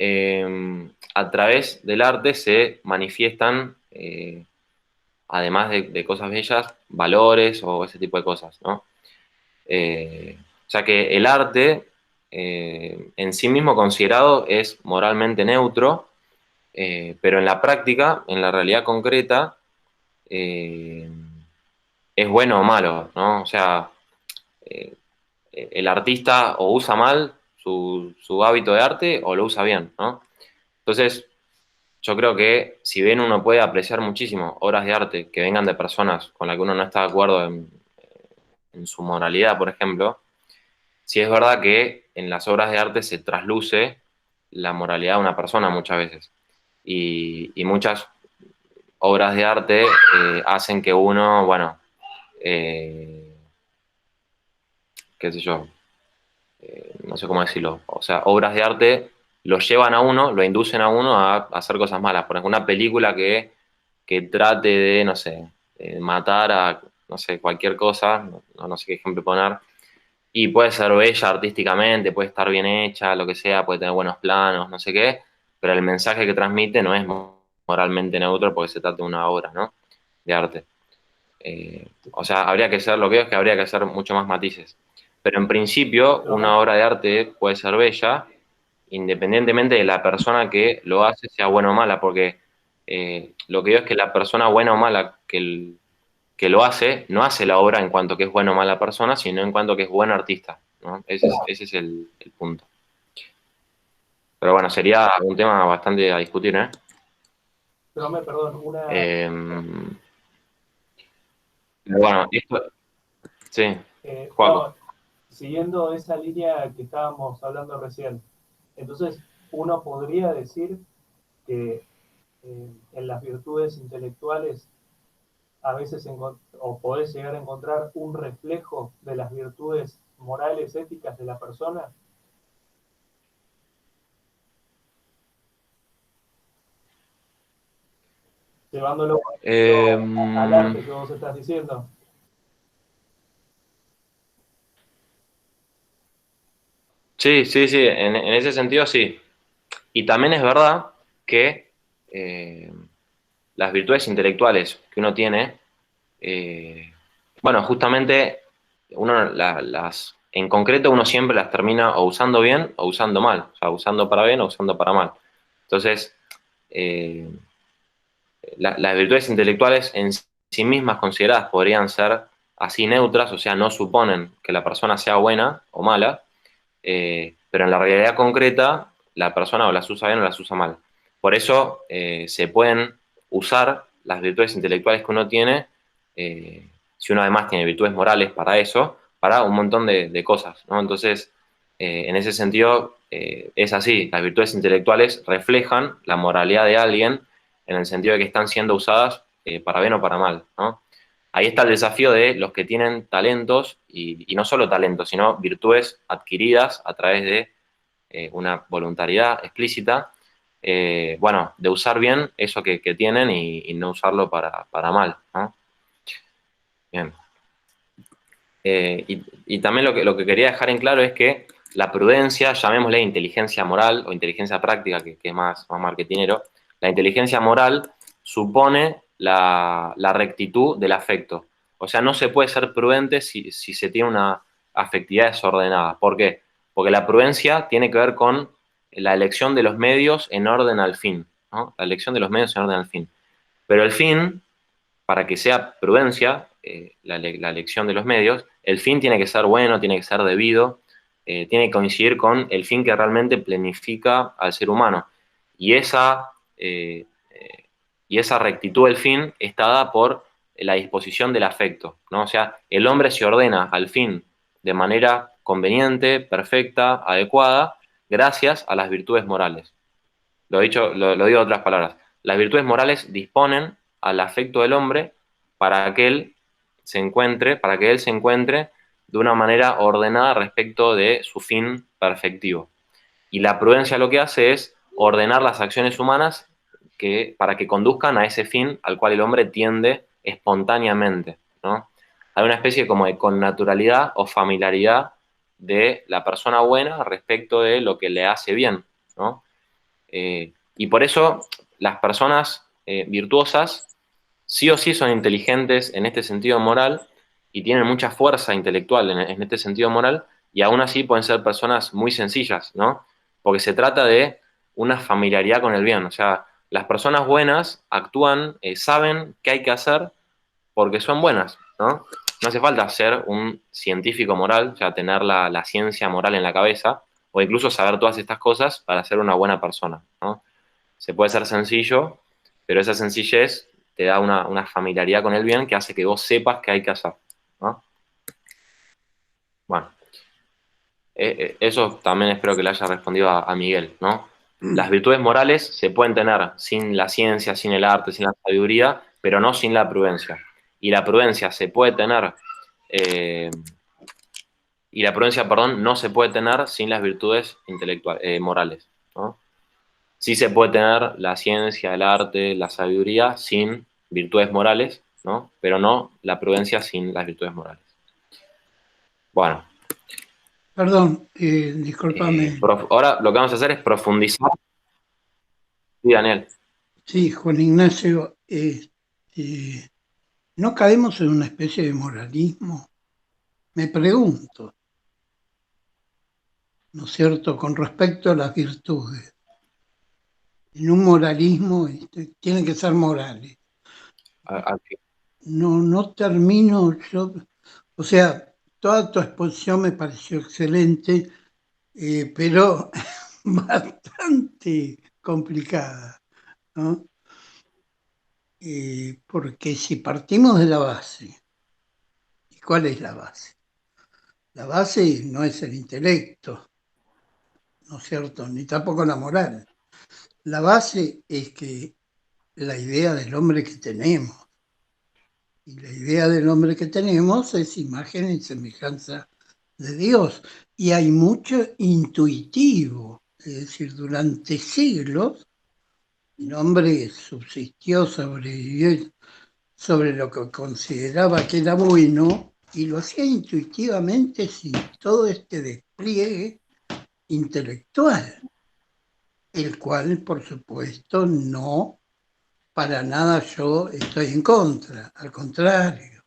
a través del arte se manifiestan, además de cosas bellas, valores o ese tipo de cosas, ¿no? O sea que el arte en sí mismo considerado es moralmente neutro, pero en la práctica, en la realidad concreta, eh, es bueno o malo, ¿no? O sea, eh, el artista o usa mal su hábito de arte o lo usa bien, ¿no? Entonces, yo creo que si bien uno puede apreciar muchísimo obras de arte que vengan de personas con las que uno no está de acuerdo en su moralidad, por ejemplo, sí es verdad que en las obras de arte se trasluce la moralidad de una persona muchas veces. Y muchas obras de arte hacen que uno, bueno, eh, qué sé yo, no sé cómo decirlo, o sea, obras de arte lo llevan a uno, lo inducen a uno a hacer cosas malas. Por ejemplo, una película que trate de, no sé, matar a, no sé, cualquier cosa, no sé qué ejemplo poner, y puede ser bella artísticamente, puede estar bien hecha, lo que sea, puede tener buenos planos, no sé qué, pero el mensaje que transmite no es moralmente neutro porque se trata de una obra, ¿no? De arte. O sea, habría que ser, lo que veo es que habría que hacer mucho más matices. Pero en principio, una obra de arte puede ser bella, independientemente de la persona que lo hace, sea buena o mala, porque lo que veo es que la persona buena o mala que lo hace, no hace la obra en cuanto que es buena o mala persona, sino en cuanto que es buen artista, ¿no? Ese es el punto. Pero bueno, sería un tema bastante a discutir, ¿eh? Perdón, Eh, pero bueno, esto, sí, Juaco. no, siguiendo esa línea que estábamos hablando recién, entonces uno podría decir que en las virtudes intelectuales a veces o podés llegar a encontrar un reflejo de las virtudes morales, éticas de la persona, llevándolo Eh, al arte que vos estás diciendo. sí, sí, sí, en ese sentido sí. Y también es verdad que eh, las virtudes intelectuales que uno tiene, bueno, justamente en concreto uno siempre las termina o usando bien o usando mal, o sea, usando para bien o usando para mal. Entonces, eh, las virtudes intelectuales en sí mismas consideradas podrían ser así neutras, o sea, no suponen que la persona sea buena o mala, pero en la realidad concreta la persona o las usa bien o las usa mal. Por eso se pueden usar las virtudes intelectuales que uno tiene, si uno además tiene virtudes morales para eso, para un montón de cosas, ¿no? Entonces, en ese sentido, es así, las virtudes intelectuales reflejan la moralidad de alguien en el sentido de que están siendo usadas para bien o para mal, ¿no? Ahí está el desafío de los que tienen talentos, y no solo talentos, sino virtudes adquiridas a través de una voluntariedad explícita, bueno, de usar bien eso que tienen y no usarlo para mal, ¿no? Bien. Y también lo que quería dejar en claro es que la prudencia, llamémosle inteligencia moral o inteligencia práctica, que es más marketinero, la inteligencia moral supone la rectitud del afecto. O sea, no se puede ser prudente si se tiene una afectividad desordenada. ¿Por qué? Porque la prudencia tiene que ver con la elección de los medios en orden al fin, ¿no? La elección de los medios en orden al fin. Pero el fin, para que sea prudencia, la elección de los medios, el fin tiene que ser bueno, tiene que ser debido, tiene que coincidir con el fin que realmente planifica al ser humano. Y esa rectitud del fin está dada por la disposición del afecto, ¿no? O sea, el hombre se ordena al fin de manera conveniente, perfecta, adecuada, gracias a las virtudes morales. Lo digo de otras palabras. Las virtudes morales disponen al afecto del hombre para que él se encuentre de una manera ordenada respecto de su fin perfectivo. Y la prudencia lo que hace es ordenar las acciones humanas para que conduzcan a ese fin al cual el hombre tiende espontáneamente, ¿no? Hay una especie como de connaturalidad o familiaridad de la persona buena respecto de lo que le hace bien, ¿no? Y por eso las personas virtuosas sí o sí son inteligentes en este sentido moral y tienen mucha fuerza intelectual en este sentido moral, y aún así pueden ser personas muy sencillas, ¿no? Porque se trata de una familiaridad con el bien. O sea, las personas buenas actúan, saben qué hay que hacer porque son buenas, ¿no? No hace falta ser un científico moral, o sea, tener la ciencia moral en la cabeza, o incluso saber todas estas cosas para ser una buena persona, ¿no? Se puede ser sencillo, pero esa sencillez te da una familiaridad con el bien que hace que vos sepas qué hay que hacer, ¿no? Bueno, eso también espero que le haya respondido a Miguel, ¿no? Las virtudes morales se pueden tener sin la ciencia, sin el arte, sin la sabiduría, pero no sin la prudencia. Y la prudencia se puede tener, no se puede tener sin las virtudes intelectuales, morales, ¿no? Sí se puede tener la ciencia, el arte, la sabiduría sin virtudes morales, ¿no? Pero no la prudencia sin las virtudes morales. Bueno. Perdón, discúlpame. Ahora lo que vamos a hacer es profundizar. Sí, Daniel. Sí, Juan Ignacio, ¿no caemos en una especie de moralismo? Me pregunto, ¿no es cierto?, con respecto a las virtudes. En un moralismo tienen que ser morales. No termino yo, o sea, toda tu exposición me pareció excelente, pero bastante complicada, ¿no? Porque si partimos de la base, ¿y cuál es la base? La base no es el intelecto, ¿no es cierto?, ni tampoco la moral. La base es que la idea del hombre que tenemos, y la idea del hombre que tenemos es imagen y semejanza de Dios. Y hay mucho intuitivo, es decir, durante siglos el hombre subsistió, sobrevivió sobre lo que consideraba que era bueno y lo hacía intuitivamente sin todo este despliegue intelectual, el cual, por supuesto, no, para nada yo estoy en contra, al contrario,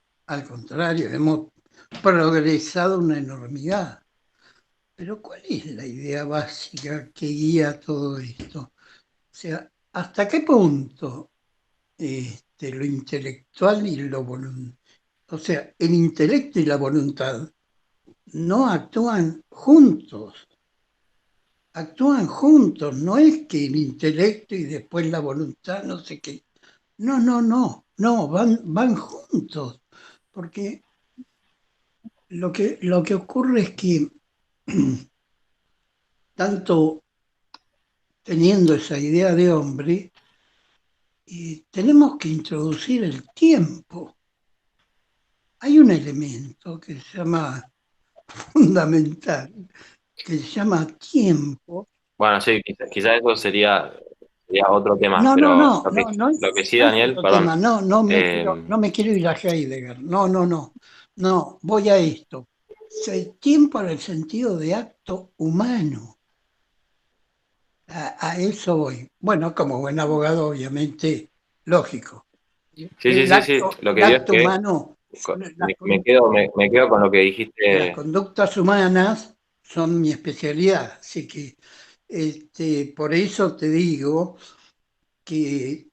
hemos progresado una enormidad. Pero ¿cuál es la idea básica que guía todo esto? O sea, ¿hasta qué punto lo intelectual y lo voluntario, o sea, el intelecto y la voluntad no actúan juntos? Actúan juntos, no es que el intelecto y después la voluntad, no sé qué. No, van juntos, porque lo que ocurre es que tanto teniendo esa idea de hombre, tenemos que introducir el tiempo. Hay un elemento que se llama fundamental, que se llama tiempo. Bueno, sí, quizás eso sería otro tema. No, pero no, lo que sí, Daniel, perdón. tema. No me quiero ir a Heidegger. No, voy a esto. Tiempo en el sentido de acto humano. A eso voy. Bueno, como buen abogado, obviamente, lógico. Sí. Lo que digo es que humano, me quedo con lo que dijiste. Las conductas humanas son mi especialidad, así que por eso te digo que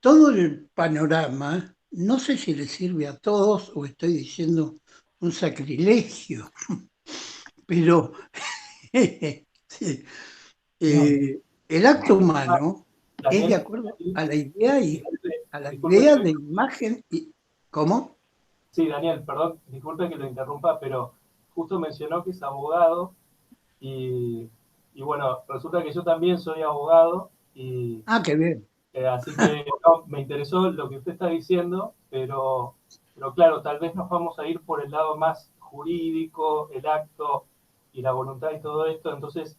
todo el panorama, no sé si le sirve a todos o estoy diciendo un sacrilegio, pero sí, el acto humano es de acuerdo a la idea de imagen. ¿Cómo? Sí, Daniel, perdón, disculpe que lo interrumpa, pero justo mencionó que es abogado y bueno, resulta que yo también soy abogado y Ah, qué bien. así que no, me interesó lo que usted está diciendo, pero claro, tal vez nos vamos a ir por el lado más jurídico, el acto y la voluntad y todo esto. Entonces,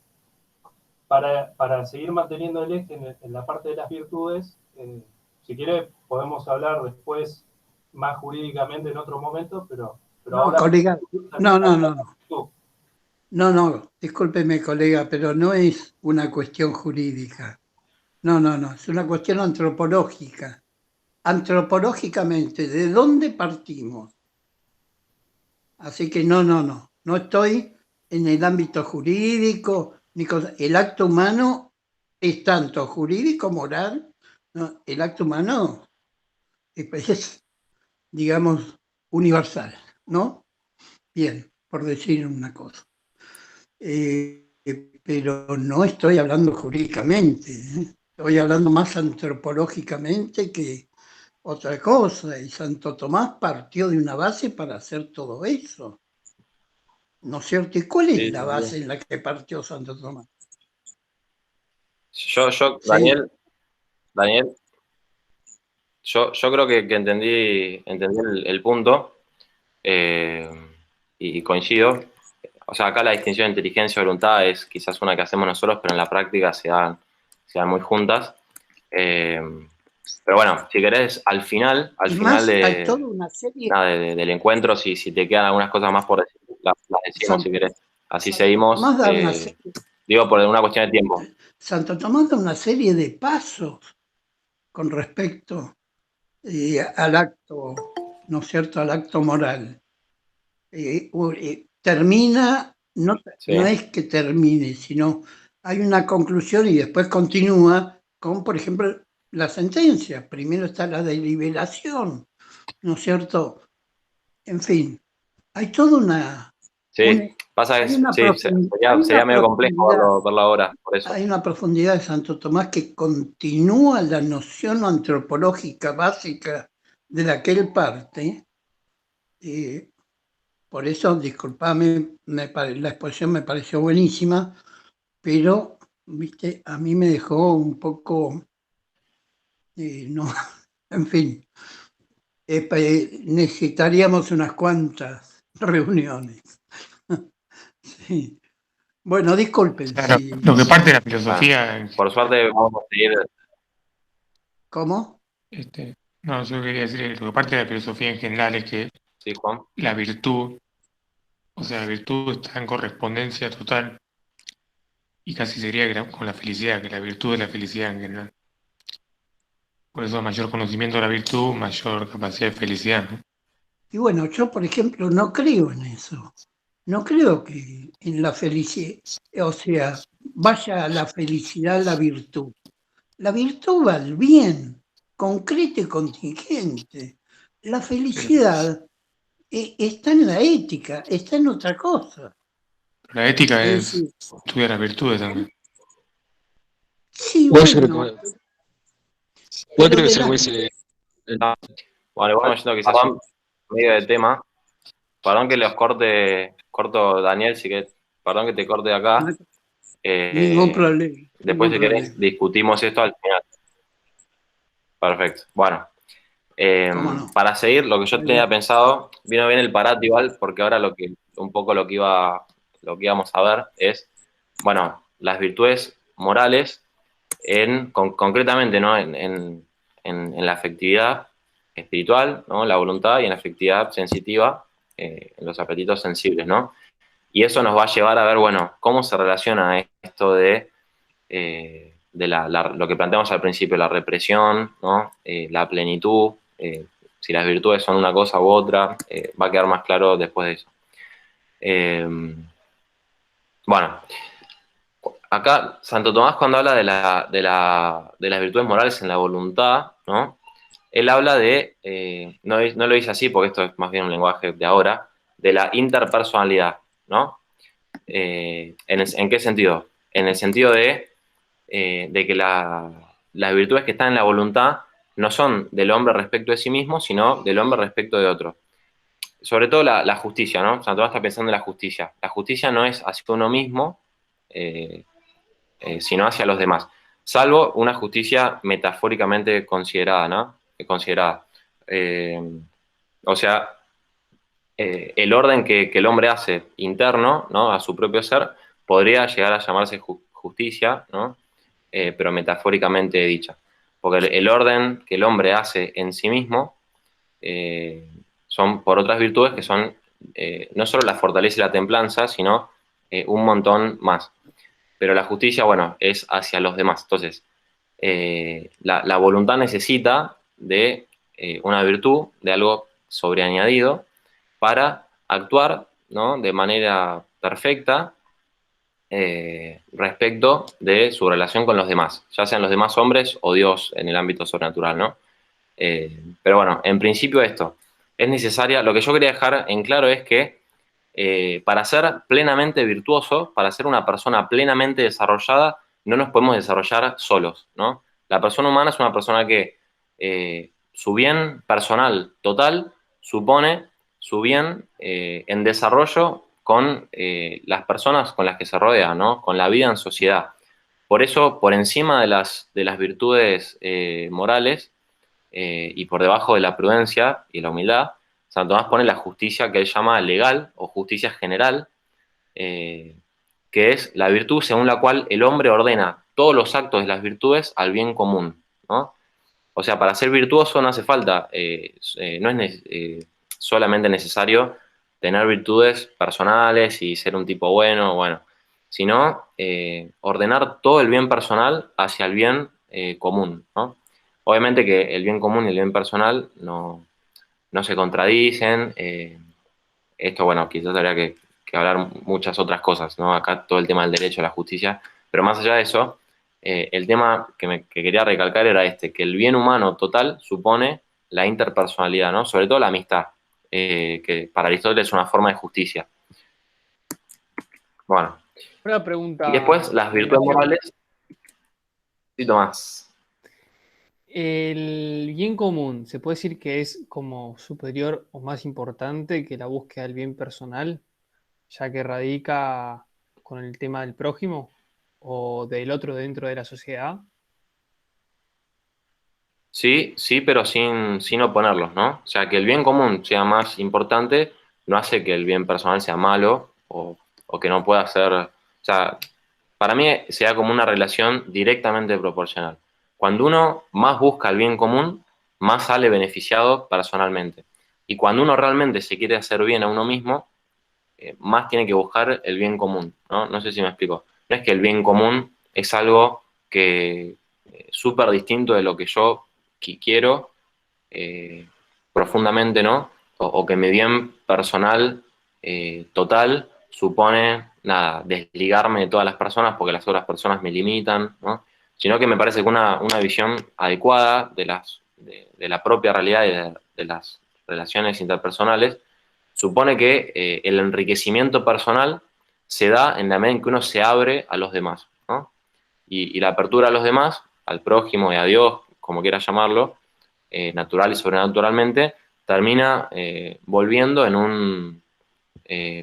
para seguir manteniendo el eje en la parte de las virtudes, si quiere podemos hablar después más jurídicamente en otro momento, pero No, ahora... colega, no, discúlpeme, colega, pero no es una cuestión jurídica. No, es una cuestión antropológica. Antropológicamente, ¿de dónde partimos? Así que no estoy en el ámbito jurídico, ni cosa. El acto humano es tanto jurídico, moral, ¿no? El acto humano es, digamos, universal, ¿no? Bien, por decir una cosa. Pero no estoy hablando jurídicamente, ¿eh? Estoy hablando más antropológicamente que otra cosa. Y Santo Tomás partió de una base para hacer todo eso, ¿no es cierto? ¿Y cuál es Sí, la sí, base sí. en la que partió Santo Tomás? Yo, Sí, Daniel, yo creo que entendí el punto, eh, y coincido. O sea, acá la distinción de inteligencia y voluntad es quizás una que hacemos nosotros, pero en la práctica se dan muy juntas. Eh, pero bueno, si querés, al es final más, hay toda una serie. nada, del encuentro, si te quedan algunas cosas más por decir, las decimos si Santo, querés. Así Santo seguimos. Tomás da una serie, Digo, por una cuestión de tiempo. Santo Tomás da una serie de pasos con respecto al acto, ¿no es cierto?, al acto moral. Termina, Sí, no es que termine, sino hay una conclusión y después continúa con, por ejemplo, la sentencia. Primero está la deliberación, ¿no es cierto? En fin, hay toda sí. Pasa que hay una sí, sería medio complejo profundidad, verlo ahora, por eso. hay una profundidad de Santo Tomás que continúa la noción antropológica básica de la que él parte. eh, Por eso, disculpame, la exposición me pareció buenísima, pero, viste, a mí me dejó un poco, no, en fin, necesitaríamos unas cuantas reuniones. Sí. Bueno, disculpen, Claro, sí. lo que parte de la Bueno, filosofía, por suerte vamos a seguir. ¿Cómo? no, yo quería decir que lo que parte de la filosofía en general es que Sí, Juan. la virtud, o sea, la virtud está en correspondencia total y casi sería con la felicidad, que la virtud es la felicidad en general. Por eso, mayor conocimiento de la virtud, mayor capacidad de felicidad, ¿no? Y bueno, yo, por ejemplo, no creo en eso. No creo que en la felicidad, o sea, vaya a la felicidad la virtud. La virtud va al bien, concreto y contingente. La Pero felicidad está en la ética, está en otra cosa. la ética Es es decir, estudiar las virtudes también. sí, Igual yo creo bueno, que, igual pero creo que de se las... hubiese. Ah, bueno, igual yendo quizás medio de tema. Perdón que los corto, Daniel, perdón que te corte de No acá. hay ningún problema, Después, ningún si querés, problema. discutimos esto al final. Perfecto. Bueno, ¿Cómo no? para seguir, lo que yo tenía pensado, vino bien el parate igual, porque ahora un poco lo que íbamos a ver es, bueno, las virtudes morales, concretamente, ¿no? En la afectividad espiritual, ¿no? La voluntad, y en la afectividad sensitiva, en los apetitos sensibles, ¿no? Y eso nos va a llevar a ver, bueno, cómo se relaciona esto de lo que planteamos al principio, la represión, ¿no? La plenitud, si las virtudes son una cosa u otra, va a quedar más claro después de eso. Bueno, acá Santo Tomás, cuando habla de las virtudes morales en la voluntad, ¿no? Él habla no lo dice así porque esto es más bien un lenguaje de ahora, de la interpersonalidad, ¿no? ¿En qué sentido? En el sentido de que las virtudes que están en la voluntad no son del hombre respecto de sí mismo, sino del hombre respecto de otro. sobre todo la justicia, ¿no? Santo Tomás está pensando en la justicia. La justicia no es hacia uno mismo, sino hacia los demás. Salvo una justicia metafóricamente considerada, ¿no? Considerada. O sea, el orden que el hombre hace interno, ¿no? A su propio ser, podría llegar a llamarse justicia, ¿no? Pero metafóricamente dicha. Porque el orden que el hombre hace en sí mismo son por otras virtudes que son no solo la fortaleza y la templanza, sino un montón más. Pero la justicia, bueno, es hacia los demás. Entonces, la voluntad necesita de una virtud, de algo sobreañadido, para actuar, ¿no? De manera perfecta respecto de su relación con los demás, ya sean los demás hombres o Dios en el ámbito sobrenatural, ¿no? Pero bueno, en principio esto es necesaria. Lo que yo quería dejar en claro es que para ser plenamente virtuoso, para ser una persona plenamente desarrollada, no nos podemos desarrollar solos, ¿no? La persona humana es una persona que su bien personal total supone su bien en desarrollo con las personas con las que se rodea, ¿no? Con la vida en sociedad. Por eso, por encima de las virtudes morales y por debajo de la prudencia y la humildad, Santo Tomás pone la justicia que él llama legal o justicia general, que es la virtud según la cual el hombre ordena todos los actos de las virtudes al bien común, ¿no? O sea, para ser virtuoso no hace falta, no es solamente necesario tener virtudes personales y ser un tipo bueno, sino ordenar todo el bien personal hacia el bien común, ¿no? Obviamente que el bien común y el bien personal no se contradicen. Esto, bueno, quizás habría que hablar muchas otras cosas, ¿no? Acá todo el tema del derecho a la justicia, pero más allá de eso, el tema que quería recalcar era que el bien humano total supone la interpersonalidad, ¿no? Sobre todo la amistad, que para Aristóteles es una forma de justicia. Bueno, Una pregunta. y después las virtudes morales. Sí, Tomás. El bien común, ¿se puede decir que es como superior o más importante que la búsqueda del bien personal, ya que radica con el tema del prójimo o del otro dentro de la sociedad? Sí, sí, pero sin oponerlos, ¿no? O sea, que el bien común sea más importante no hace que el bien personal sea malo o que no pueda ser. O sea, para mí se da como una relación directamente proporcional. Cuando uno más busca el bien común, más sale beneficiado personalmente. Y cuando uno realmente se quiere hacer bien a uno mismo, más tiene que buscar el bien común, ¿no? No sé si me explico. No es que el bien común es algo que súper distinto de lo que yo quiero profundamente, ¿no? O que mi bien personal total supone, nada, desligarme de todas las personas porque las otras personas me limitan, ¿no? Sino que me parece que una visión adecuada de la propia realidad y de las relaciones interpersonales supone que el enriquecimiento personal se da en la medida en que uno se abre a los demás, ¿no? Y la apertura a los demás, al prójimo y a Dios, como quieras llamarlo, natural y sobrenaturalmente, termina volviendo en un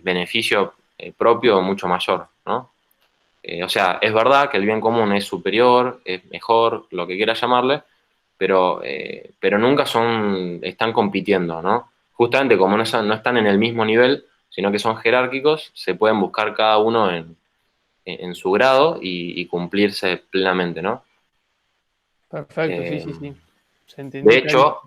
beneficio propio mucho mayor, ¿no? O sea, es verdad que el bien común es superior, es mejor, lo que quieras llamarle, pero nunca están compitiendo, ¿no? Justamente como no están en el mismo nivel, sino que son jerárquicos, se pueden buscar cada uno en su grado y cumplirse plenamente, ¿no? Perfecto, sí, Eh, sí, sí. Se de entendió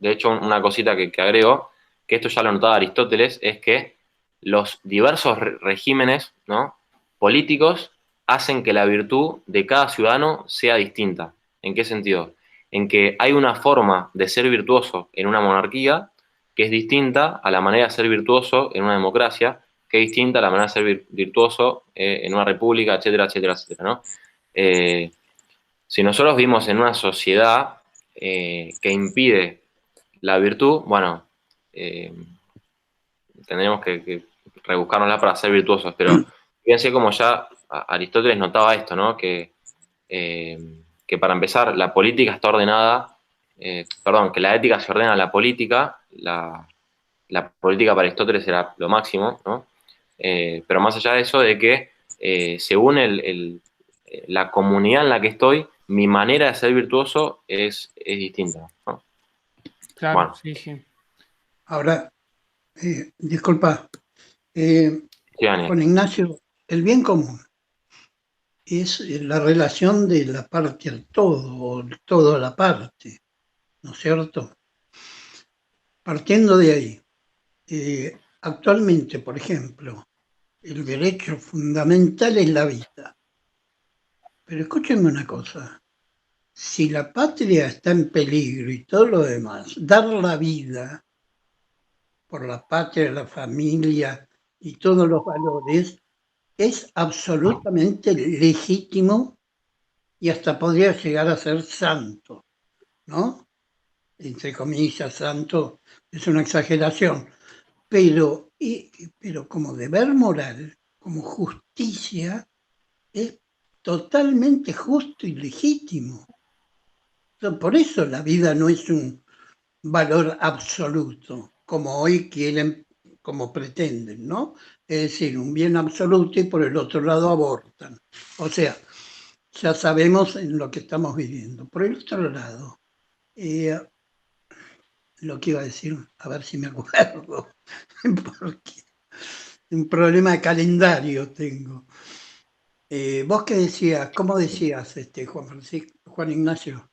hecho, una cosita que agrego, que esto ya lo notaba Aristóteles, es que los diversos regímenes, ¿no? Políticos hacen que la virtud de cada ciudadano sea distinta. ¿En qué sentido? En que hay una forma de ser virtuoso en una monarquía que es distinta a la manera de ser virtuoso en una democracia, que es distinta a la manera de ser virtuoso en una república, etcétera, etcétera, etcétera, ¿no? Si nosotros vivimos en una sociedad que impide la virtud, bueno, tendríamos que rebuscárnosla para ser virtuosos, pero fíjense como ya Aristóteles notaba esto, ¿no? Que para empezar la política está ordenada, perdón, que la ética se ordena a la política, la política para Aristóteles era lo máximo, ¿no? Pero más allá de eso, de que según la comunidad en la que estoy, mi manera de ser virtuoso es distinta, ¿no? Claro, Bueno. sí. Ahora, disculpa, Sí, Dani. Juan Ignacio, el bien común es la relación de la parte al todo, o el todo a la parte, ¿no es cierto? Partiendo de ahí, actualmente, por ejemplo, el derecho fundamental es la vida. Pero escúchenme una cosa, si la patria está en peligro y todo lo demás, dar la vida por la patria, la familia y todos los valores es absolutamente legítimo y hasta podría llegar a ser santo, ¿no? Entre comillas, santo es una exageración, pero como deber moral, como justicia, es totalmente justo y legítimo. Por eso la vida no es un valor absoluto, como hoy quieren, como pretenden, ¿no? Es decir, un bien absoluto y por el otro lado abortan. O sea, ya sabemos en lo que estamos viviendo. Por el otro lado, lo que iba a decir, a ver si me acuerdo, porque un problema de calendario tengo. ¿Vos qué decías? ¿Cómo decías, Juan Ignacio?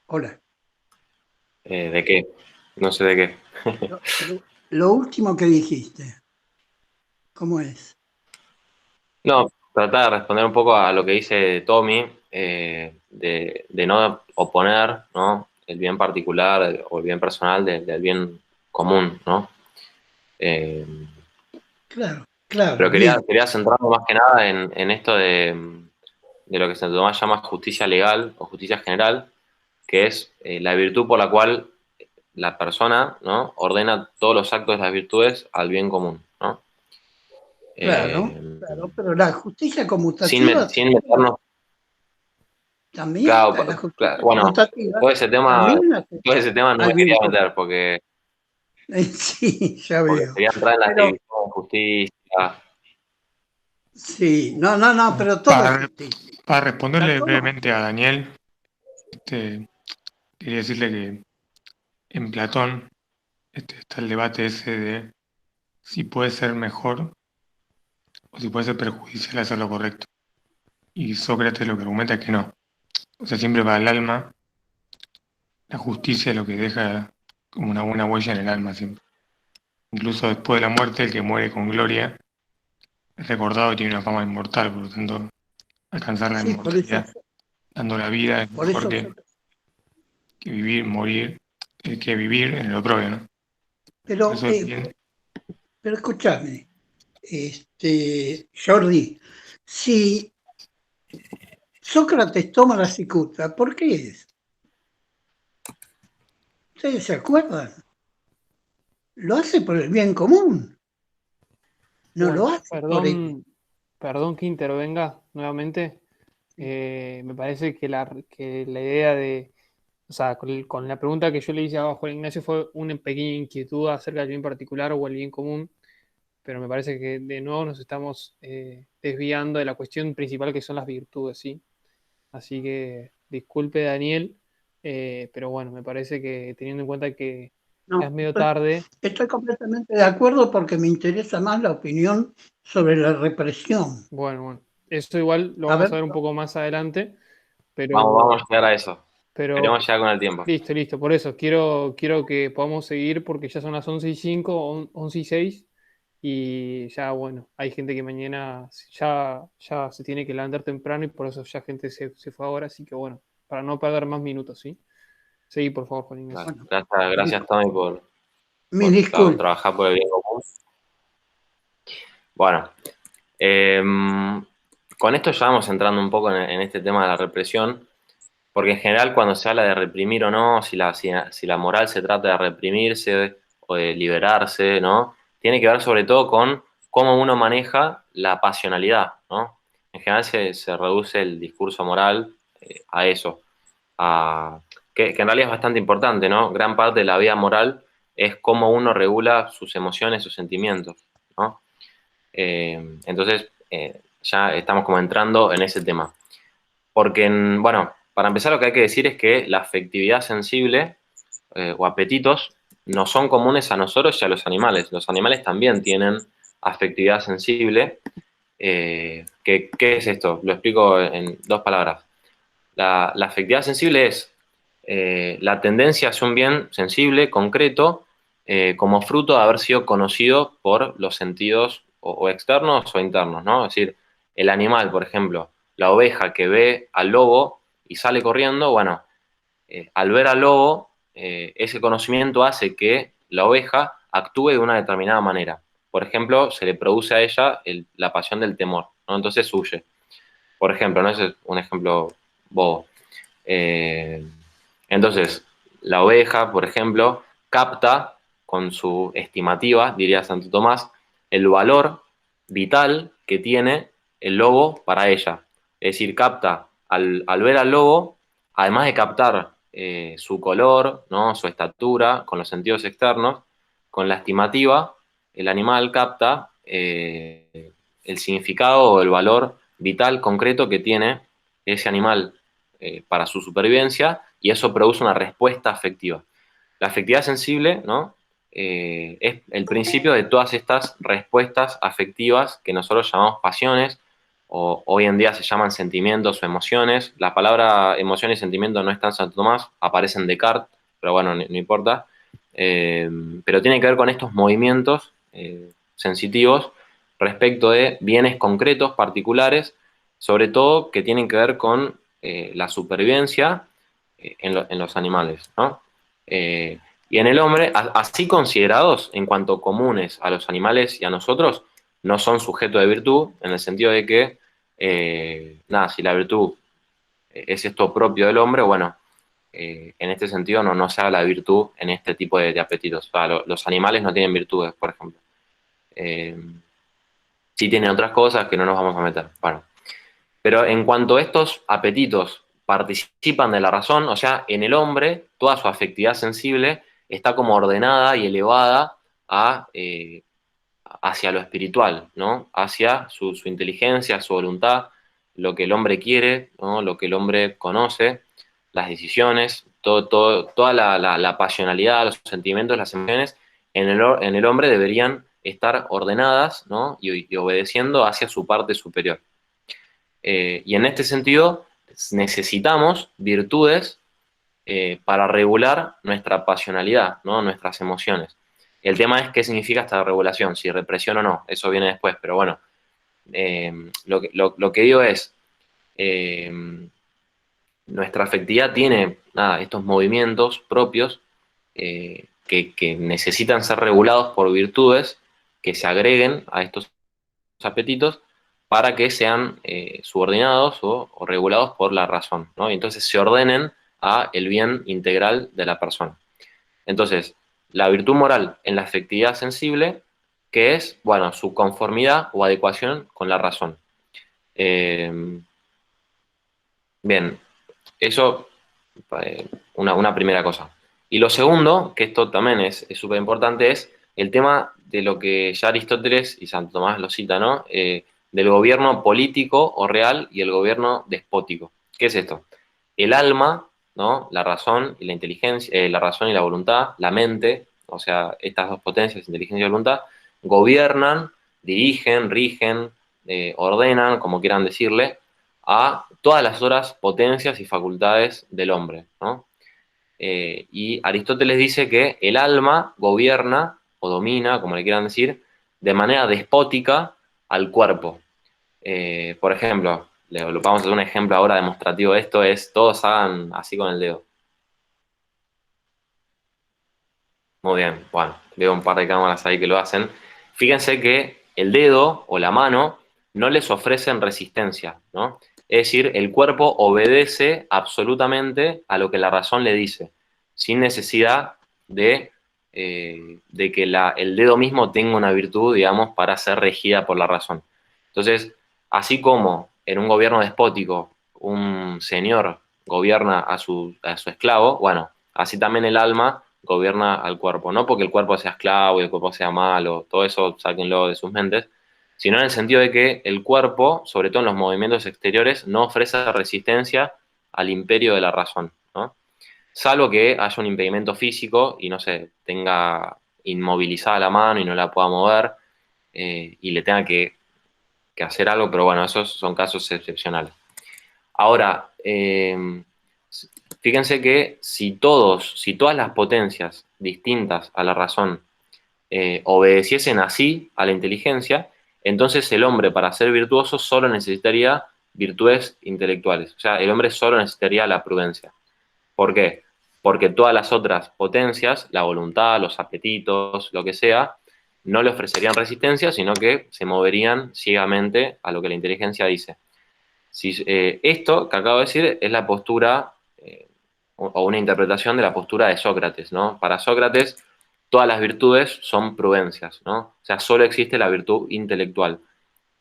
Hola. ¿De qué? No sé de qué. Lo último que dijiste, ¿cómo es? No, tratar de responder un poco a lo que dice Tommy, de no oponer, ¿no? El bien particular o el bien personal del bien común, ¿no? Eh, Claro, pero bien. quería centrarme más que nada en esto de lo que se llama justicia legal o justicia general, que es la virtud por la cual la persona, ¿no? Ordena todos los actos de las virtudes al bien común, ¿no? Claro, pero la justicia Sin conmutativa meternos. también, Claro, la justicia bueno, conmutativa todo ese tema también hace no al me bien quería común. meter porque Sí, ya veo. quería entrar en la Pero división de justicia. sí, no, pero todo es Para, justicia. para responderle Todo es brevemente a justicia. Daniel, quería decirle que en Platón está el debate ese de si puede ser mejor o si puede ser perjudicial hacer lo correcto. Y Sócrates lo que argumenta es que no. O sea, siempre para el alma, la justicia es lo que deja como una buena huella en el alma siempre. Incluso después de la muerte, el que muere con gloria es recordado y tiene una fama inmortal, por lo tanto, alcanzar la Sí, inmortalidad dando la vida es por mejor eso, que vivir, morir, que vivir en el oprobio, ¿no? Por pero, eso es bien. pero escúchame, Jordi, si Sócrates toma la cicuta, ¿por qué es? ¿Ustedes se acuerdan? Lo hace por el bien común, no Bueno, lo hace por él. perdón que intervenga nuevamente. Me parece que la idea de, o sea, con la pregunta que yo le hice a Juan Ignacio fue una pequeña inquietud acerca del bien particular o el bien común, pero me parece que de nuevo nos estamos desviando de la cuestión principal que son las virtudes, ¿sí? Así que disculpe Daniel, pero bueno, me parece que teniendo en cuenta que ya es No, medio tarde. estoy completamente de acuerdo porque me interesa más la opinión sobre la represión. Bueno, eso igual lo A vamos a ver, ver un poco más adelante, Vamos pero, a llegar a eso. pero Queremos llegar con el tiempo. listo, por eso quiero que podamos seguir porque ya son las 11:05, 11:06 y ya bueno, hay gente que mañana ya se tiene que levantar temprano y por eso ya gente se fue ahora, así que bueno, para no perder más minutos, ¿sí? Seguí, por favor, Juan Ignacio. Claro. Gracias, Tommy, mis por disculpas. trabajar por el bien común. Bueno, con esto ya vamos entrando un poco en este tema de la represión, porque en general cuando se habla de reprimir o no, si la moral se trata de reprimirse o de liberarse, ¿no? Tiene que ver sobre todo con cómo uno maneja la pasionalidad, ¿no? En general se reduce el discurso moral a eso, a que en realidad es bastante importante, ¿no? Gran parte de la vida moral es cómo uno regula sus emociones, sus sentimientos, ¿no? Entonces, ya estamos como entrando en ese tema. Porque, bueno, para empezar lo que hay que decir es que la afectividad sensible o apetitos no son comunes a nosotros y a los animales. Los animales también tienen afectividad sensible. ¿Qué es esto? Lo explico en dos palabras. La afectividad sensible es la tendencia hacia un bien sensible, concreto, como fruto de haber sido conocido por los sentidos o externos o internos, ¿no? Es decir, el animal, por ejemplo, la oveja que ve al lobo y sale corriendo, bueno, al ver al lobo, ese conocimiento hace que la oveja actúe de una determinada manera. Por ejemplo, se le produce a ella la pasión del temor, ¿no? Entonces huye. Por ejemplo, ¿no? Ese es un ejemplo bobo. Entonces, la oveja, por ejemplo, capta con su estimativa, diría Santo Tomás, el valor vital que tiene el lobo para ella. Es decir, capta al ver al lobo, además de captar su color, ¿no? Su estatura, con los sentidos externos, con la estimativa, el animal capta el significado o el valor vital concreto que tiene ese animal para su supervivencia, y eso produce una respuesta afectiva. La afectividad sensible, ¿no? Es el principio de todas estas respuestas afectivas que nosotros llamamos pasiones, o hoy en día se llaman sentimientos o emociones. La palabra emoción y sentimiento no está en Santo Tomás, aparece en Descartes, pero bueno, no importa. Pero tiene que ver con estos movimientos sensitivos respecto de bienes concretos, particulares, sobre todo que tienen que ver con la supervivencia en los animales, ¿no? Y en el hombre, así considerados en cuanto comunes a los animales y a nosotros, no son sujetos de virtud, en el sentido de que, nada, si la virtud es esto propio del hombre, bueno, en este sentido no se habla de virtud en este tipo de apetitos. O sea, los animales no tienen virtudes, por ejemplo. Sí tienen otras cosas que no nos vamos a meter. Bueno, pero en cuanto a estos apetitos participan de la razón, o sea, en el hombre, toda su afectividad sensible está como ordenada y elevada hacia lo espiritual, ¿no? Hacia su inteligencia, su voluntad, lo que el hombre quiere, ¿no? Lo que el hombre conoce, las decisiones, toda la pasionalidad, los sentimientos, las emociones, en el hombre deberían estar ordenadas, ¿no? Y obedeciendo hacia su parte superior. Y en este sentido, necesitamos virtudes para regular nuestra pasionalidad, ¿no? Nuestras emociones. El tema es qué significa esta regulación, si represión o no, eso viene después, pero bueno, lo que digo es, nuestra afectividad tiene estos movimientos propios que necesitan ser regulados por virtudes que se agreguen a estos apetitos para que sean subordinados o regulados por la razón, ¿no? Y entonces se ordenen a el bien integral de la persona. Entonces, la virtud moral en la afectividad sensible, que es, bueno, su conformidad o adecuación con la razón. Bien, eso, una primera cosa. Y lo segundo, que esto también es súper importante, es el tema de lo que ya Aristóteles y Santo Tomás lo cita, ¿no? Del gobierno político o real y el gobierno despótico. ¿Qué es esto? El alma, ¿no? La razón y la inteligencia, la razón y la voluntad, la mente, o sea, estas dos potencias, inteligencia y voluntad, gobiernan, dirigen, rigen, ordenan, como quieran decirle, a todas las otras potencias y facultades del hombre, ¿no? Y Aristóteles dice que el alma gobierna o domina, como le quieran decir, de manera despótica al cuerpo. Por ejemplo, vamos a hacer un ejemplo ahora demostrativo de esto, es todos hagan así con el dedo. Muy bien, bueno, veo un par de cámaras ahí que lo hacen. Fíjense que el dedo o la mano no les ofrecen resistencia, ¿no? Es decir, el cuerpo obedece absolutamente a lo que la razón le dice, sin necesidad de que el dedo mismo tenga una virtud, digamos, para ser regida por la razón. Entonces, así como en un gobierno despótico un señor gobierna a su esclavo, bueno, así también el alma gobierna al cuerpo. No porque el cuerpo sea esclavo y el cuerpo sea malo, todo eso sáquenlo de sus mentes, sino en el sentido de que el cuerpo, sobre todo en los movimientos exteriores, no ofrece resistencia al imperio de la razón, ¿no? Salvo que haya un impedimento físico y, no sé, tenga inmovilizada la mano y no la pueda mover, y le tenga que hacer algo, pero bueno, esos son casos excepcionales. Ahora, fíjense que si todas las potencias distintas a la razón obedeciesen así a la inteligencia, entonces el hombre para ser virtuoso solo necesitaría virtudes intelectuales. O sea, el hombre solo necesitaría la prudencia. ¿Por qué? Porque todas las otras potencias, la voluntad, los apetitos, lo que sea, no le ofrecerían resistencia, sino que se moverían ciegamente a lo que la inteligencia dice. Esto que acabo de decir es la postura o una interpretación de la postura de Sócrates, ¿no? Para Sócrates, todas las virtudes son prudencias, ¿no? O sea, solo existe la virtud intelectual.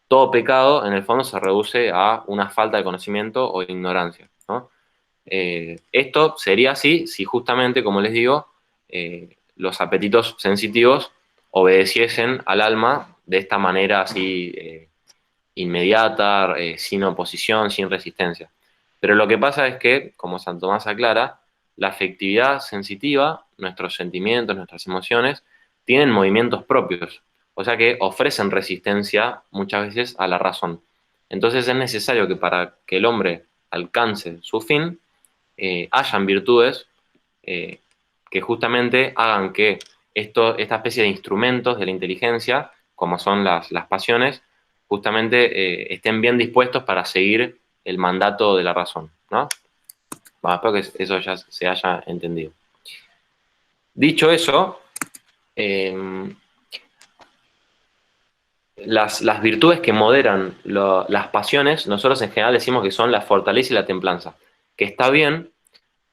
Todo pecado, en el fondo, se reduce a una falta de conocimiento o ignorancia, ¿no? Esto sería así si justamente, como les digo, los apetitos sensitivos obedeciesen al alma de esta manera así inmediata, sin oposición, sin resistencia. Pero lo que pasa es que, como San Tomás aclara, la afectividad sensitiva, nuestros sentimientos, nuestras emociones, tienen movimientos propios, o sea que ofrecen resistencia muchas veces a la razón. Entonces es necesario que para que el hombre alcance su fin, hayan virtudes que justamente hagan que esta especie de instrumentos de la inteligencia, como son las pasiones, justamente estén bien dispuestos para seguir el mandato de la razón, ¿no? Bueno, espero que eso ya se haya entendido. Dicho eso, las virtudes que moderan las pasiones, nosotros en general decimos que son la fortaleza y la templanza, que está bien,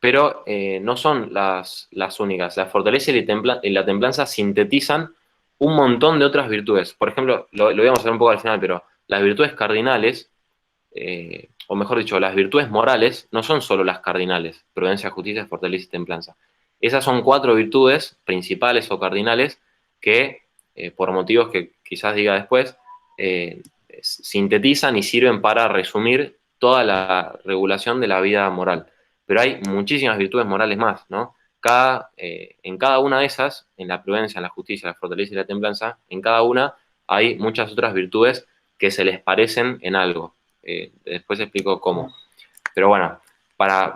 pero no son las únicas. La fortaleza y la templanza sintetizan un montón de otras virtudes. Por ejemplo, lo íbamos a hacer un poco al final, pero las virtudes cardinales, o mejor dicho, las virtudes morales, no son solo las cardinales: prudencia, justicia, fortaleza y templanza. Esas son 4 virtudes principales o cardinales que, por motivos que quizás diga después, sintetizan y sirven para resumir toda la regulación de la vida moral. Pero hay muchísimas virtudes morales más, ¿no? En cada una de esas, en la prudencia, en la justicia, la fortaleza y la templanza, en cada una hay muchas otras virtudes que se les parecen en algo. Después explico cómo. Pero bueno,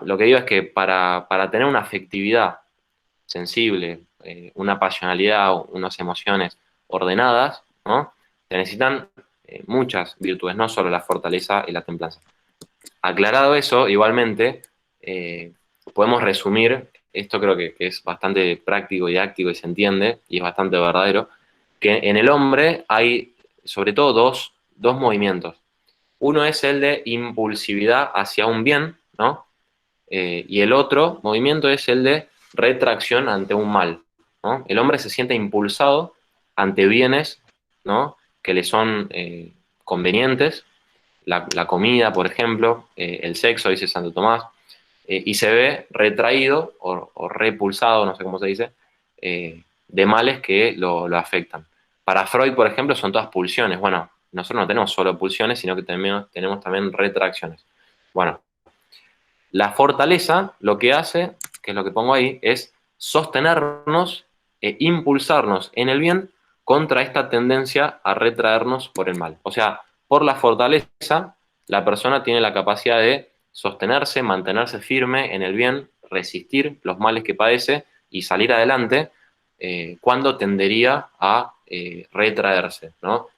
lo que digo es que para tener una afectividad sensible, una pasionalidad, unas emociones ordenadas, ¿no? Se necesitan muchas virtudes, no solo la fortaleza y la templanza. Aclarado eso, igualmente, podemos resumir, esto creo que es bastante práctico, didáctico y se entiende, y es bastante verdadero, que en el hombre hay sobre todo dos movimientos. Uno es el de impulsividad hacia un bien, ¿no? Y el otro movimiento es el de retracción ante un mal, ¿no? El hombre se siente impulsado ante bienes, ¿no?, que le son convenientes, la comida, por ejemplo, el sexo, dice Santo Tomás, y se ve retraído o repulsado, no sé cómo se dice, de males que lo afectan. Para Freud, por ejemplo, son todas pulsiones. Bueno, nosotros no tenemos solo pulsiones, sino que tenemos también retracciones. Bueno, la fortaleza lo que hace, que es lo que pongo ahí, es sostenernos e impulsarnos en el bien contra esta tendencia a retraernos por el mal. O sea, por la fortaleza, la persona tiene la capacidad de sostenerse, mantenerse firme en el bien, resistir los males que padece y salir adelante, cuando tendería a retraerse, ¿no?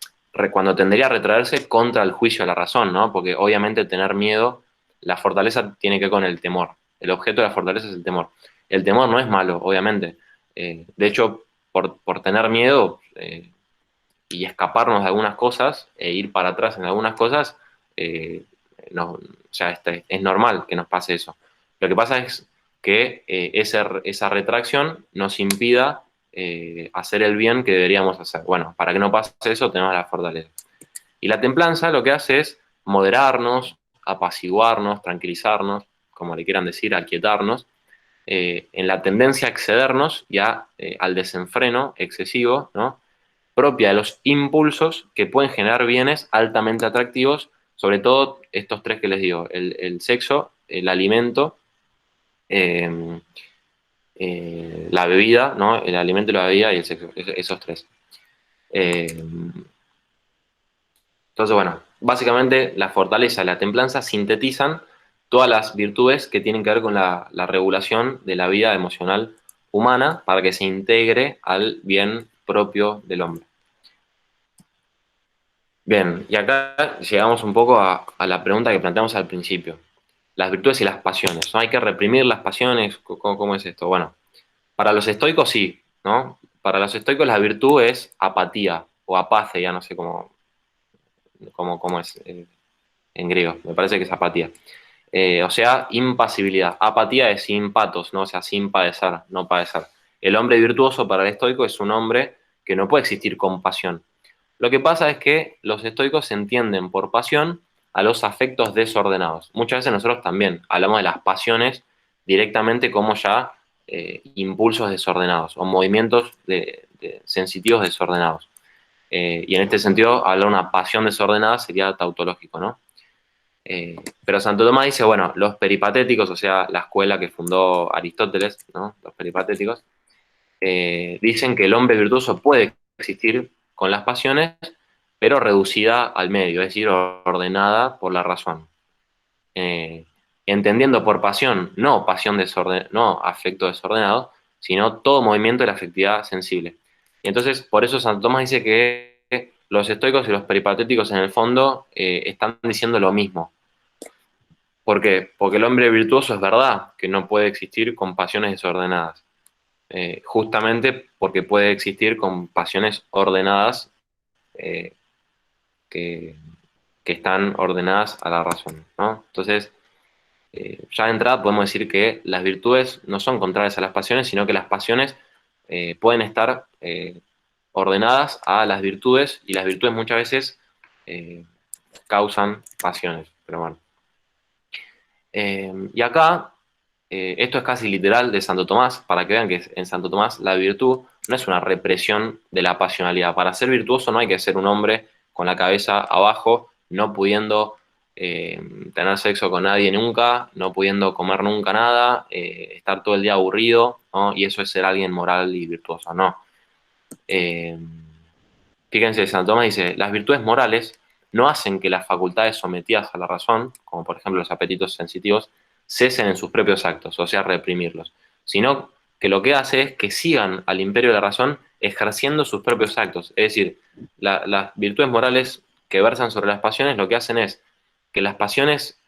Cuando tendería a retraerse contra el juicio de la razón, ¿no? Porque obviamente tener miedo, la fortaleza tiene que ver con el temor. El objeto de la fortaleza es el temor. El temor no es malo, obviamente. De hecho, por tener miedo y escaparnos de algunas cosas e ir para atrás en algunas cosas, no, o sea, es normal que nos pase eso. Lo que pasa es que esa retracción nos impida hacer el bien que deberíamos hacer. Bueno, para que no pase eso tenemos la fortaleza. Y la templanza lo que hace es moderarnos, apaciguarnos, tranquilizarnos, como le quieran decir, aquietarnos, en la tendencia a excedernos y al desenfreno excesivo, ¿no? Propia de los impulsos que pueden generar bienes altamente atractivos, sobre todo estos tres que les digo, el sexo, el alimento, eh, la bebida, ¿no? El alimento y la bebida y el sexo, esos tres. Entonces, bueno, básicamente la fortaleza y la templanza sintetizan todas las virtudes que tienen que ver con la regulación de la vida emocional humana para que se integre al bien propio del hombre. Bien, y acá llegamos un poco a la pregunta que planteamos al principio. Las virtudes y las pasiones, ¿no? ¿Hay que reprimir las pasiones? ¿Cómo es esto? Bueno, para los estoicos sí, ¿no? Para los estoicos la virtud es apatía o apace, ya no sé cómo es en griego, me parece que es apatía. O sea, impasibilidad. Apatía es sin patos, ¿no? O sea, sin padecer, no padecer. El hombre virtuoso para el estoico es un hombre que no puede existir con pasión. Lo que pasa es que los estoicos entienden por pasión a los afectos desordenados. Muchas veces nosotros también hablamos de las pasiones directamente como ya impulsos desordenados o movimientos sensitivos desordenados. Y en este sentido, hablar de una pasión desordenada sería tautológico, ¿no? Pero Santo Tomás dice, bueno, los peripatéticos, o sea, la escuela que fundó Aristóteles, ¿no? Los peripatéticos, dicen que el hombre virtuoso puede existir con las pasiones, pero reducida al medio, es decir, ordenada por la razón. Entendiendo por pasión, no no afecto desordenado, sino todo movimiento de la afectividad sensible. Y entonces, por eso Santo Tomás dice que los estoicos y los peripatéticos en el fondo están diciendo lo mismo. ¿Por qué? Porque el hombre virtuoso es verdad que no puede existir con pasiones desordenadas. Justamente porque puede existir con pasiones ordenadas que están ordenadas a la razón, ¿no? Entonces, ya de entrada podemos decir que las virtudes no son contrarias a las pasiones, sino que las pasiones pueden estar ordenadas a las virtudes y las virtudes muchas veces causan pasiones. Pero bueno. Y acá, esto es casi literal de Santo Tomás, para que vean que en Santo Tomás la virtud no es una represión de la pasionalidad. Para ser virtuoso no hay que ser un hombre con la cabeza abajo, no pudiendo tener sexo con nadie nunca, no pudiendo comer nunca nada, estar todo el día aburrido, ¿no? Y eso es ser alguien moral y virtuoso, no. Fíjense, Santo Tomás dice, las virtudes morales no hacen que las facultades sometidas a la razón, como por ejemplo los apetitos sensitivos, cesen en sus propios actos, o sea, reprimirlos, sino que lo que hace es que sigan al imperio de la razón ejerciendo sus propios actos. Es decir, las virtudes morales que versan sobre las pasiones lo que hacen es que las pasiones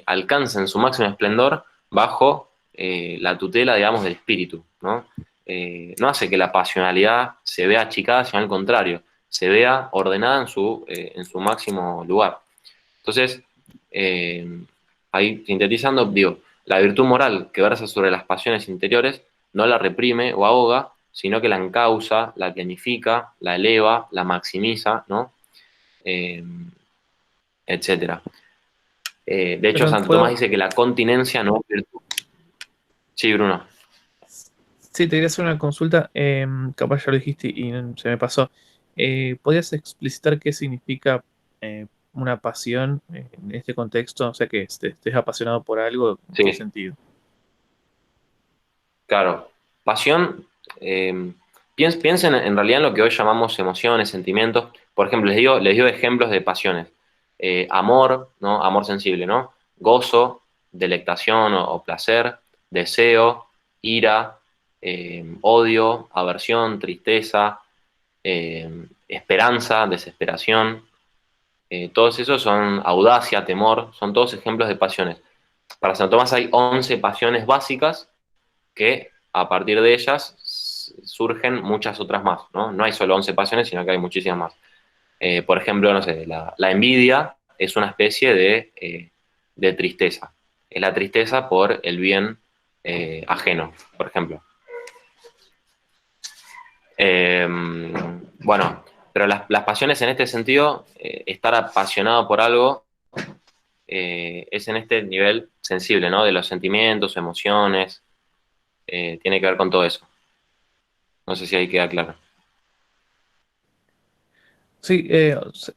alcancen su máximo esplendor bajo la tutela, digamos, del espíritu, ¿no? No hace que la pasionalidad se vea achicada, sino al contrario, se vea ordenada en su máximo lugar. Entonces, ahí sintetizando, digo, la virtud moral que versa sobre las pasiones interiores no la reprime o ahoga, sino que la encausa, la planifica, la eleva, la maximiza, ¿no? Etcétera. De hecho, Perdón, Santo Tomás dice que la continencia no es virtud. Sí, Bruno. Sí, te quería hacer una consulta, capaz ya lo dijiste y se me pasó. ¿Podrías explicitar qué significa una pasión en este contexto? O sea, que estés apasionado por algo, ¿en qué Sí, sentido? claro. Pasión, piensen en realidad en lo que hoy llamamos emociones, sentimientos. Por ejemplo, les digo ejemplos de pasiones. Amor, ¿no? Amor sensible, ¿no? Gozo, delectación o placer, deseo, ira, odio, aversión, tristeza, esperanza, desesperación. Todos esos son audacia, temor, son todos ejemplos de pasiones. Para Santo Tomás hay 11 pasiones básicas que a partir de ellas surgen muchas otras más, ¿no? No hay solo 11 pasiones, sino que hay muchísimas más. Por ejemplo, no sé, la envidia es una especie de tristeza. Es la tristeza por el bien ajeno, por ejemplo. Bueno, pero las pasiones en este sentido, estar apasionado por algo, es en este nivel sensible, ¿no? De los sentimientos, emociones, tiene que ver con todo eso. No sé si ahí queda claro. Sí,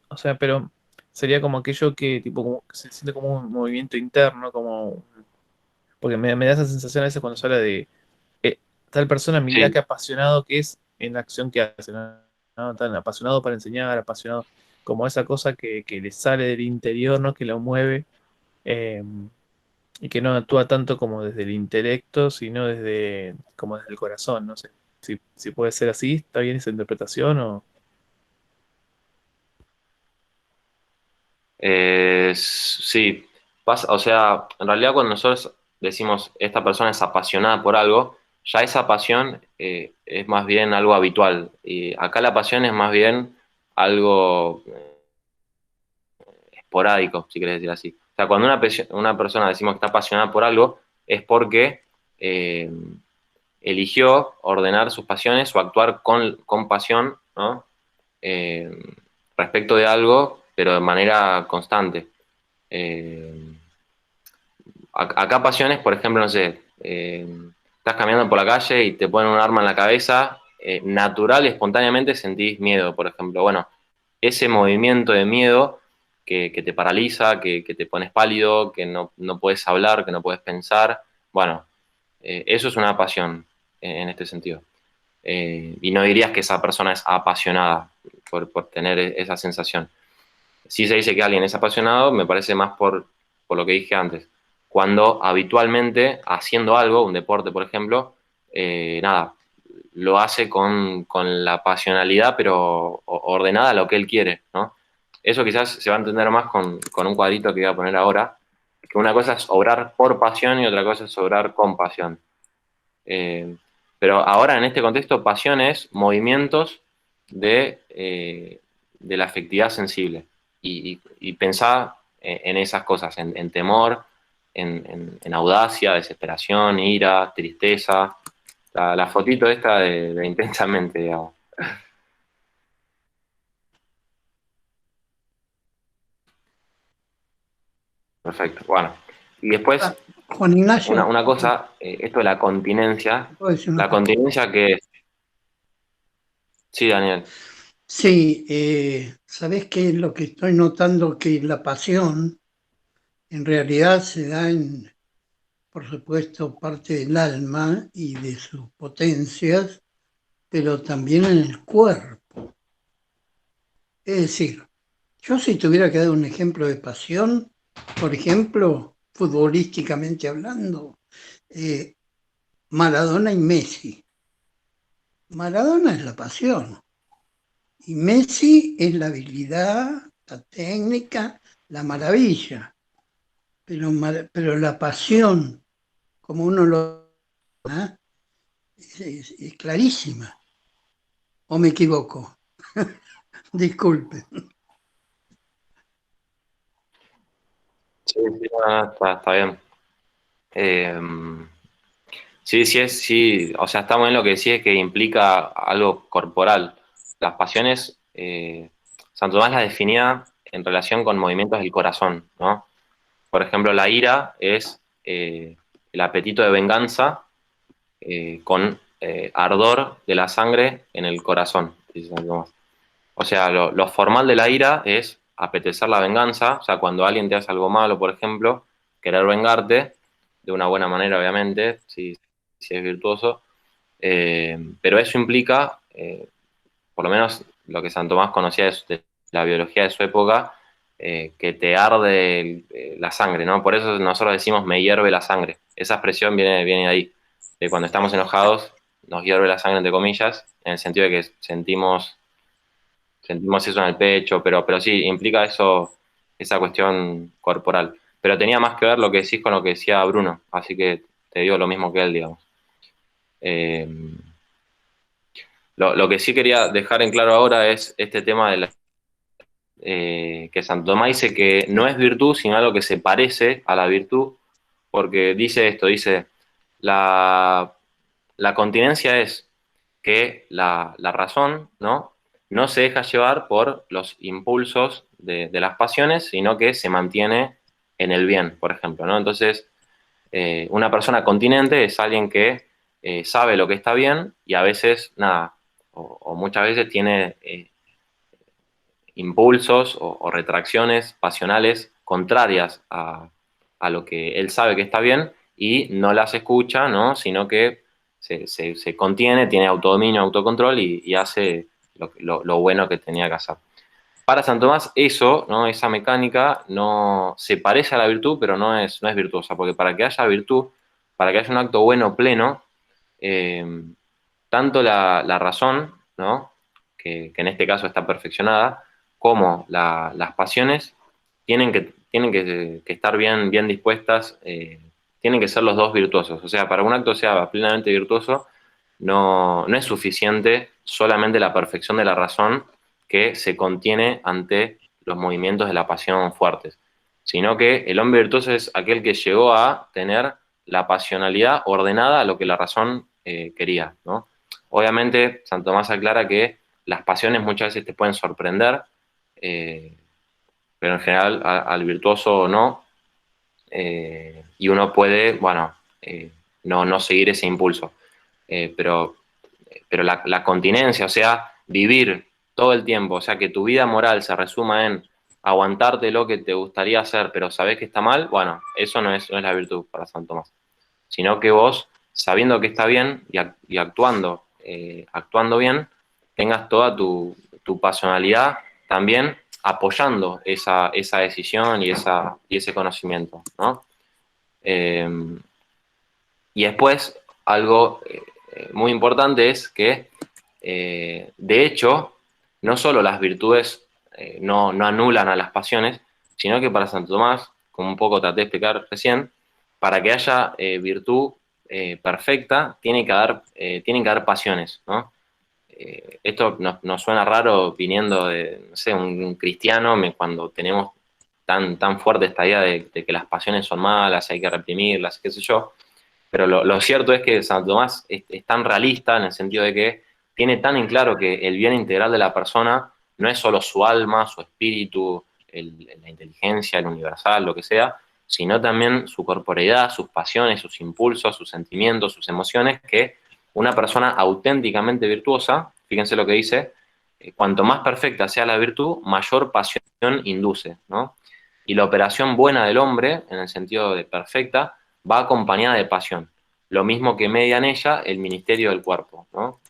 o sea, pero sería como aquello que tipo como que se siente como un movimiento interno, como porque me da esa sensación a veces cuando se habla de eh, tal persona, mirá Sí, qué apasionado que es en la acción que hace, ¿no? ¿No? Tan apasionado para enseñar, apasionado, como esa cosa que le sale del interior, ¿no? Que lo mueve, eh, y que no actúa tanto como desde el intelecto, sino desde como desde el corazón, no sé. Si puede ser así, ¿está bien esa interpretación o...? Sí, o sea, en realidad cuando nosotros decimos esta persona es apasionada por algo, ya esa pasión es más bien algo habitual. Y acá la pasión es más bien algo esporádico, si querés decir así. O sea, cuando una persona decimos que está apasionada por algo, es porque eh, eligió ordenar sus pasiones o actuar con pasión, ¿no? Eh, respecto de algo, pero de manera constante. Eh, Acá pasiones, por ejemplo, no sé, estás caminando por la calle y te ponen un arma en la cabeza, natural y espontáneamente sentís miedo, por ejemplo. Bueno, ese movimiento de miedo que te paraliza, que te pones pálido, que no puedes hablar, que no puedes pensar, bueno, eso es una pasión en este sentido. Y no dirías que esa persona es apasionada por tener esa sensación. Si se dice que alguien es apasionado, me parece más por lo que dije antes. Cuando habitualmente, haciendo algo, un deporte, por ejemplo, nada, lo hace con la pasionalidad, pero ordenada a lo que él quiere, ¿no? Eso quizás se va a entender más con un cuadrito que voy a poner ahora, que una cosa es obrar por pasión y otra cosa es obrar con pasión. Eh, pero ahora en este contexto, pasión es movimientos de la afectividad sensible. Y pensá en esas cosas, en temor, en audacia, desesperación, ira, tristeza. La fotito esta de intensamente, digamos. Perfecto. Bueno. Y después, Juan Ignacio, una cosa, esto de la continencia. ¿puedo decir una La cosa? continencia que es. Sí, Daniel. Sí, ¿sabés qué es lo que estoy notando? Que la pasión en realidad se da en, por supuesto, parte del alma y de sus potencias, pero también en el cuerpo. Es decir, yo si tuviera que dar un ejemplo de pasión, por ejemplo, futbolísticamente hablando, eh, Maradona y Messi. Maradona es la pasión y Messi es la habilidad, la técnica, la maravilla, pero la pasión, como uno lo... ¿ah? Es clarísima. ¿O me equivoco? Disculpe. Sí, sí, no, está bien. Eh, sí, sí, o sea, está muy bien lo que decís, es que implica algo corporal. Las pasiones, Santo Tomás las definía en relación con movimientos del corazón, ¿no? Por ejemplo, la ira es el apetito de venganza con ardor de la sangre en el corazón, dice Santo Tomás. O sea, lo formal de la ira es apetecer la venganza, o sea, cuando alguien te hace algo malo, por ejemplo, querer vengarte, de una buena manera, obviamente, si es virtuoso, pero eso implica, por lo menos lo que San Tomás conocía de la biología de su época, que te arde la sangre, ¿no? Por eso nosotros decimos me hierve la sangre. Esa expresión viene de ahí, de cuando estamos enojados, nos hierve la sangre, entre comillas, en el sentido de que sentimos eso en el pecho, pero sí, implica eso, esa cuestión corporal. Pero tenía más que ver lo que decís con lo que decía Bruno, así que te digo lo mismo que él, digamos. Eh, lo que sí quería dejar en claro ahora es este tema de que Santo Tomás dice que no es virtud, sino algo que se parece a la virtud, porque dice esto, dice, la, la continencia es que la razón, ¿no? No se deja llevar por los impulsos de las pasiones, sino que se mantiene en el bien, por ejemplo, ¿no? Entonces, una persona continente es alguien que sabe lo que está bien y a veces, nada, o muchas veces tiene impulsos o retracciones pasionales contrarias a lo que él sabe que está bien y no las escucha, ¿no? Sino que se contiene, tiene autodominio, autocontrol y hace lo bueno que tenía que hacer. Para San Tomás, eso, ¿no? Esa mecánica no se parece a la virtud, pero no es virtuosa, porque para que haya virtud, para que haya un acto bueno pleno, eh, tanto la razón, ¿no? Que en este caso está perfeccionada, como las pasiones tienen que estar bien dispuestas, tienen que ser los dos virtuosos. O sea, para que un acto sea plenamente virtuoso, no es suficiente solamente la perfección de la razón que se contiene ante los movimientos de la pasión fuertes, sino que el hombre virtuoso es aquel que llegó a tener la pasionalidad ordenada a lo que la razón quería, ¿no? Obviamente, Santo Tomás aclara que las pasiones muchas veces te pueden sorprender, pero en general al virtuoso no, y uno puede, bueno, no seguir ese impulso. Pero la continencia, o sea, vivir todo el tiempo, o sea, que tu vida moral se resuma en aguantarte lo que te gustaría hacer, pero sabés que está mal, bueno, eso no es la virtud para San Tomás, sino que vos, sabiendo que está bien y actuando bien, tengas toda tu pasionalidad también apoyando esa decisión y ese conocimiento, ¿no? Y después, algo muy importante es que, de hecho, no solo las virtudes no anulan a las pasiones, sino que para Santo Tomás, como un poco traté de explicar recién, para que haya virtud perfecta, tienen que haber pasiones, ¿no? Esto nos suena raro viniendo de, no sé, un cristiano, cuando tenemos tan fuerte esta idea de que las pasiones son malas, hay que reprimirlas, qué sé yo. Pero lo cierto es que Santo Tomás es tan realista en el sentido de que tiene tan en claro que el bien integral de la persona no es solo su alma, su espíritu, la inteligencia, el universal, lo que sea, sino también su corporeidad, sus pasiones, sus impulsos, sus sentimientos, sus emociones, que una persona auténticamente virtuosa, fíjense lo que dice, cuanto más perfecta sea la virtud, mayor pasión induce, ¿no? Y la operación buena del hombre, en el sentido de perfecta, va acompañada de pasión. Lo mismo que media en ella el ministerio del cuerpo, ¿no? O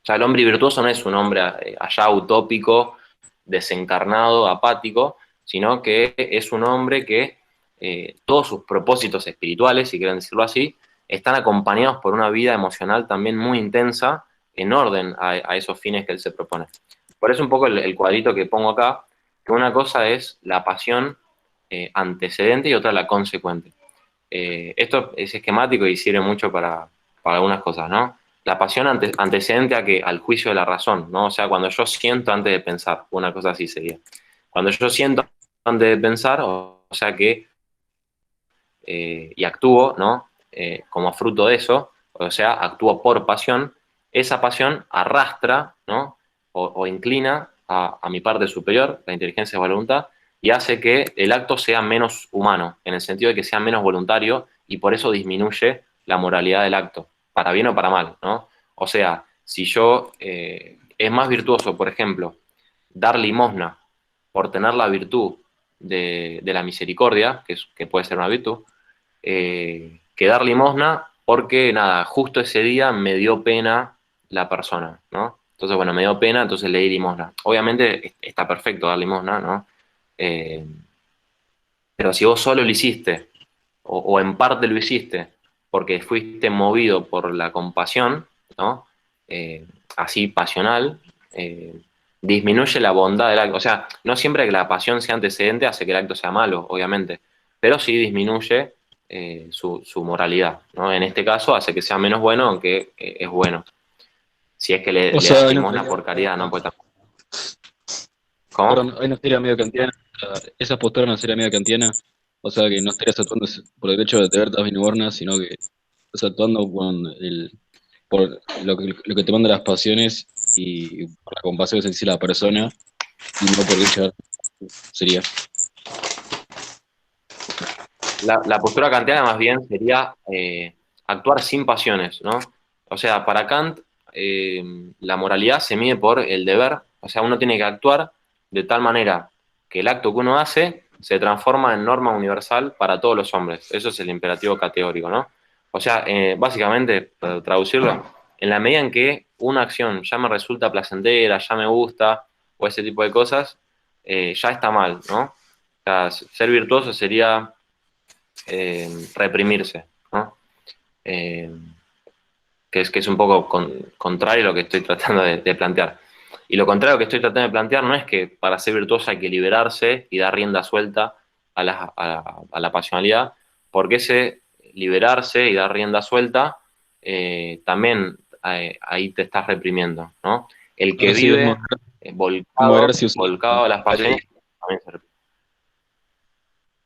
sea, el hombre virtuoso no es un hombre allá utópico, desencarnado, apático, sino que es un hombre que todos sus propósitos espirituales, si quieren decirlo así, están acompañados por una vida emocional también muy intensa, en orden a esos fines que él se propone. Por eso un poco el cuadrito que pongo acá, que una cosa es la pasión antecedente y otra la consecuente. Esto es esquemático y sirve mucho para algunas cosas, ¿no? La pasión antecedente al juicio de la razón, ¿no? O sea, cuando yo siento antes de pensar, una cosa así sería. Cuando yo siento antes de pensar, o sea que, y actúo, ¿no? Como fruto de eso, o sea, actúo por pasión, esa pasión arrastra, ¿no? O inclina a mi parte superior, la inteligencia y voluntad, y hace que el acto sea menos humano, en el sentido de que sea menos voluntario, y por eso disminuye la moralidad del acto, para bien o para mal, ¿no? O sea, si yo es más virtuoso, por ejemplo, dar limosna por tener la virtud de la misericordia, que puede ser una virtud, que dar limosna porque, nada, justo ese día me dio pena la persona, ¿no? Entonces, bueno, me dio pena, entonces le di limosna. Obviamente está perfecto dar limosna, ¿no? Pero si vos solo lo hiciste, o en parte lo hiciste, porque fuiste movido por la compasión, ¿no? Así pasional, disminuye la bondad del acto. O sea, no siempre que la pasión sea antecedente hace que el acto sea malo, obviamente, pero sí disminuye su moralidad, ¿no? En este caso hace que sea menos bueno, aunque es bueno. Si es que le sea, das ahí no limosna estaría, por caridad, ¿no? Pues tampoco. ¿Cómo? perdón, ahí no sería medio kantiana, esa postura no sería medio kantiana, o sea que no estarías actuando por el hecho de tener tas binobornas, sino que estás actuando por lo que te manda las pasiones y por la compasión que se dice la persona, y no por dicha sería. la postura kantiana más bien sería actuar sin pasiones, ¿no? O sea, para Kant, la moralidad se mide por el deber, o sea, uno tiene que actuar de tal manera que el acto que uno hace se transforma en norma universal para todos los hombres. Eso es el imperativo categórico, ¿no? O sea, básicamente, para traducirlo, en la medida en que una acción ya me resulta placentera, ya me gusta, o ese tipo de cosas, ya está mal, ¿no? O sea, ser virtuoso sería reprimirse, ¿no? Eh, que es un poco contrario a lo que estoy tratando de plantear. Y lo contrario que estoy tratando de plantear no es que para ser virtuoso hay que liberarse y dar rienda suelta a la pasionalidad, porque ese liberarse y dar rienda suelta también ahí te estás reprimiendo, ¿no? El que Así es, vive moderarse usando volcado a las pasiones también se reprime.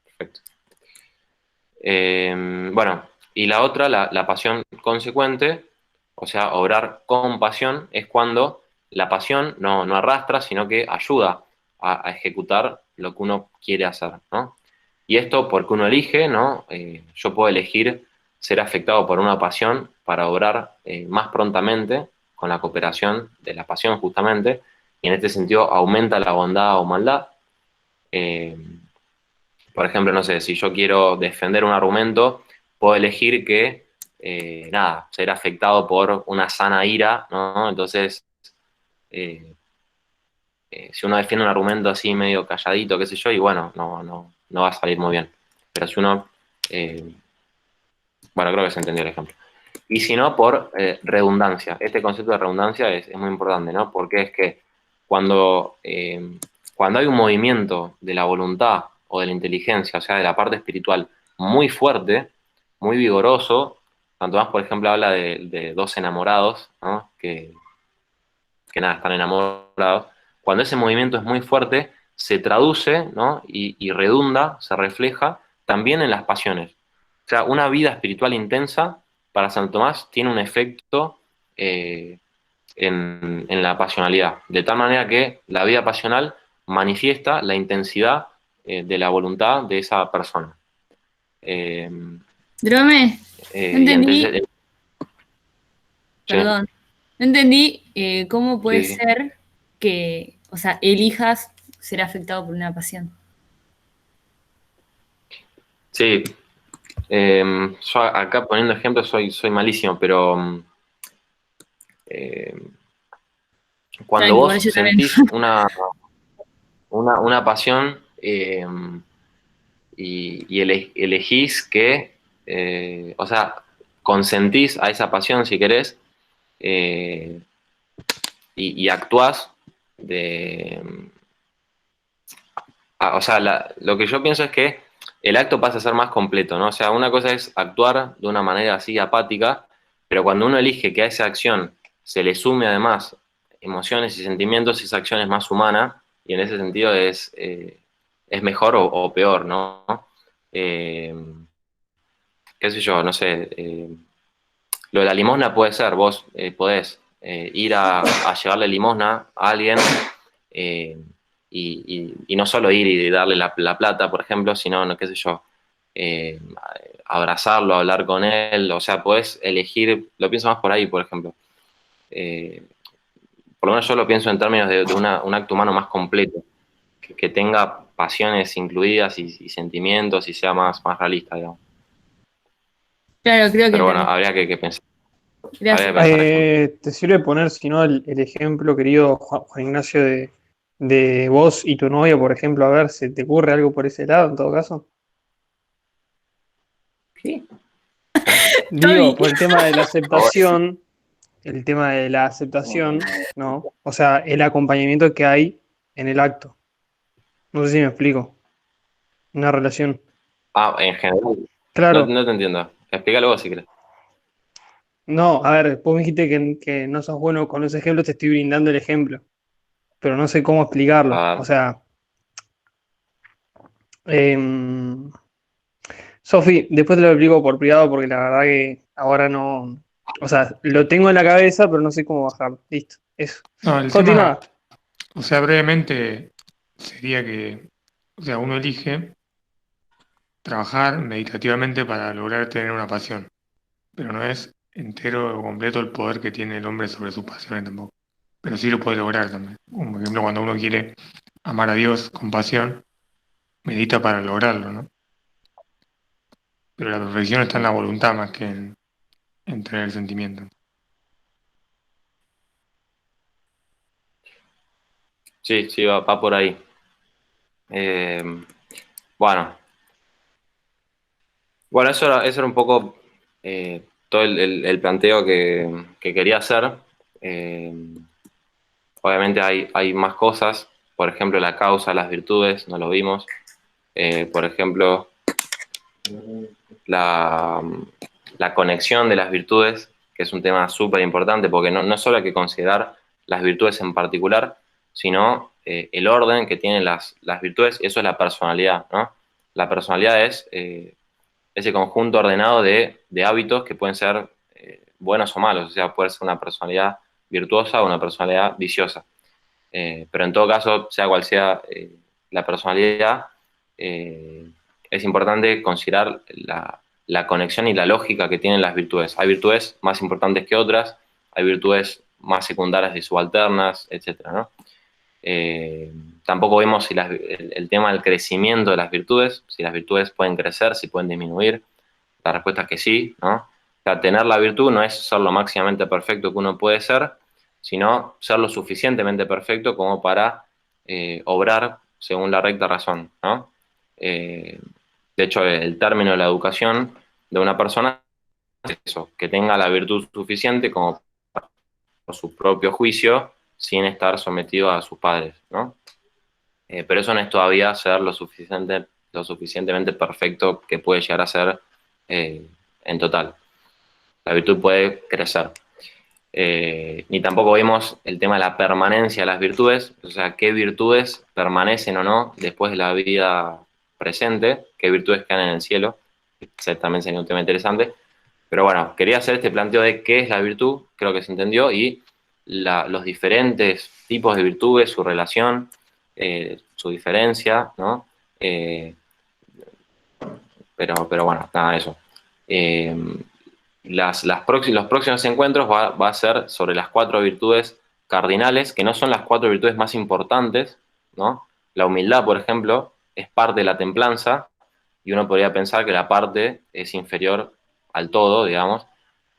Perfecto. Bueno, y la otra, la pasión consecuente, o sea, obrar con pasión, es cuando la pasión no arrastra, sino que ayuda a ejecutar lo que uno quiere hacer, ¿no? Y esto porque uno elige, ¿no? Yo puedo elegir ser afectado por una pasión para obrar más prontamente con la cooperación de la pasión justamente, y en este sentido aumenta la bondad o maldad. Eh, por ejemplo, no sé, si yo quiero defender un argumento, puedo elegir que, nada, ser afectado por una sana ira, ¿no? Entonces, eh, si uno defiende un argumento así medio calladito, qué sé yo, y bueno, no va a salir muy bien. Pero si uno, eh, bueno, creo que se entendió el ejemplo. Y si no, por redundancia. Este concepto de redundancia es muy importante, ¿no? Porque es que cuando, cuando hay un movimiento de la voluntad o de la inteligencia, o sea, de la parte espiritual, muy fuerte, muy vigoroso, tanto más, por ejemplo, habla de dos enamorados, ¿no? Que nada, están enamorados. Cuando ese movimiento es muy fuerte, se traduce, ¿no? Y redunda, se refleja también en las pasiones. O sea, una vida espiritual intensa para San Tomás tiene un efecto en la pasionalidad, de tal manera que la vida pasional manifiesta la intensidad de la voluntad de esa persona. Eh, Drome, no y entendí, entonces, sí, perdón, no entendí cómo puede sí, ser que, o sea, elijas ser afectado por una pasión. sí. Yo acá poniendo ejemplos soy malísimo, pero eh, cuando Tranqui, igual vos yo también. sentís una pasión y elegís que, o sea, consentís a esa pasión si querés eh, y actuás de... o sea, lo que yo pienso es que el acto pasa a ser más completo, ¿no? O sea, una cosa es actuar de una manera así apática, pero cuando uno elige que a esa acción se le sume además emociones y sentimientos, esa acción es más humana y en ese sentido es mejor o peor, ¿no? Eh, qué sé yo, no sé. Lo de la limosna puede ser, vos podés ir a llevarle limosna a alguien eh, y no solo ir y darle la plata, por ejemplo, sino, no, qué sé yo, eh, abrazarlo, hablar con él, o sea, podés elegir, lo pienso más por ahí, por ejemplo. Eh, por lo menos yo lo pienso en términos de un acto humano más completo, que tenga pasiones incluidas y sentimientos y sea más realista, digamos. Claro, creo que Pero bueno, entendí. habría que pensar. Habría que Gracias. pensar eso. ¿Te sirve poner, si no, el ejemplo, querido Juan Ignacio, de vos y tu novia, por ejemplo? A ver, ¿se te ocurre algo por ese lado, en todo caso? ¿Qué? Digo, Tommy. por Ahora, el tema de la aceptación, ¿no? O sea, el acompañamiento que hay en el acto. No sé si me explico. Una relación. en general, Claro, no te entiendo. Explícalo vos si querés. no, a ver, vos me dijiste que no sos bueno con los ejemplos, te estoy brindando el ejemplo, pero no sé cómo explicarlo. A O ver. sea, em, Sofi, después te lo explico por privado porque la verdad que ahora no. O sea, lo tengo en la cabeza, pero no sé cómo bajarlo. Listo, eso. No, el tema, Continúa. o sea, brevemente sería que, o sea, uno elige trabajar meditativamente para lograr tener una pasión, pero no es entero o completo el poder que tiene el hombre sobre sus pasiones tampoco. Pero sí lo puede lograr también. Como por ejemplo cuando uno quiere amar a Dios con pasión, medita para lograrlo, ¿no? Pero la perfección está en la voluntad más que en tener el sentimiento. Sí, sí, va por ahí. Eh, bueno, bueno, eso era un poco todo el planteo que quería hacer. Eh, Obviamente hay más cosas, por ejemplo, la causa, las virtudes, no lo vimos. Por ejemplo, la, la conexión de las virtudes, que es un tema súper importante, porque no solo hay que considerar las virtudes en particular, sino el orden que tienen las virtudes, eso es la personalidad, ¿no? La personalidad es ese conjunto ordenado de hábitos que pueden ser buenos o malos, o sea, puede ser una personalidad virtuosa o una personalidad viciosa. Pero en todo caso, sea cual sea la personalidad, es importante considerar la conexión y la lógica que tienen las virtudes. Hay virtudes más importantes que otras, hay virtudes más secundarias y subalternas, etcétera, ¿no? Tampoco vemos si el tema del crecimiento de las virtudes, si las virtudes pueden crecer, si pueden disminuir. La respuesta es que sí, ¿no? O sea, tener la virtud no es ser lo máximamente perfecto que uno puede ser, sino ser lo suficientemente perfecto como para obrar según la recta razón, ¿no? Eh, de hecho, el término de la educación de una persona es eso, que tenga la virtud suficiente como por su propio juicio, sin estar sometido a sus padres, ¿no? Pero eso no es todavía ser lo suficientemente perfecto que puede llegar a ser en total. La virtud puede crecer. Ni tampoco vemos el tema de la permanencia de las virtudes, o sea, qué virtudes permanecen o no después de la vida presente, qué virtudes quedan en el cielo. Ese también sería un tema interesante. Pero bueno, quería hacer este planteo de qué es la virtud, creo que se entendió, y los diferentes tipos de virtudes, su relación, su diferencia, ¿no? Pero bueno, nada, eso. Eh, los próximos encuentros va a ser sobre las 4 virtudes cardinales, que no son las 4 virtudes más importantes, ¿no? La humildad, por ejemplo, es parte de la templanza, y uno podría pensar que la parte es inferior al todo, digamos,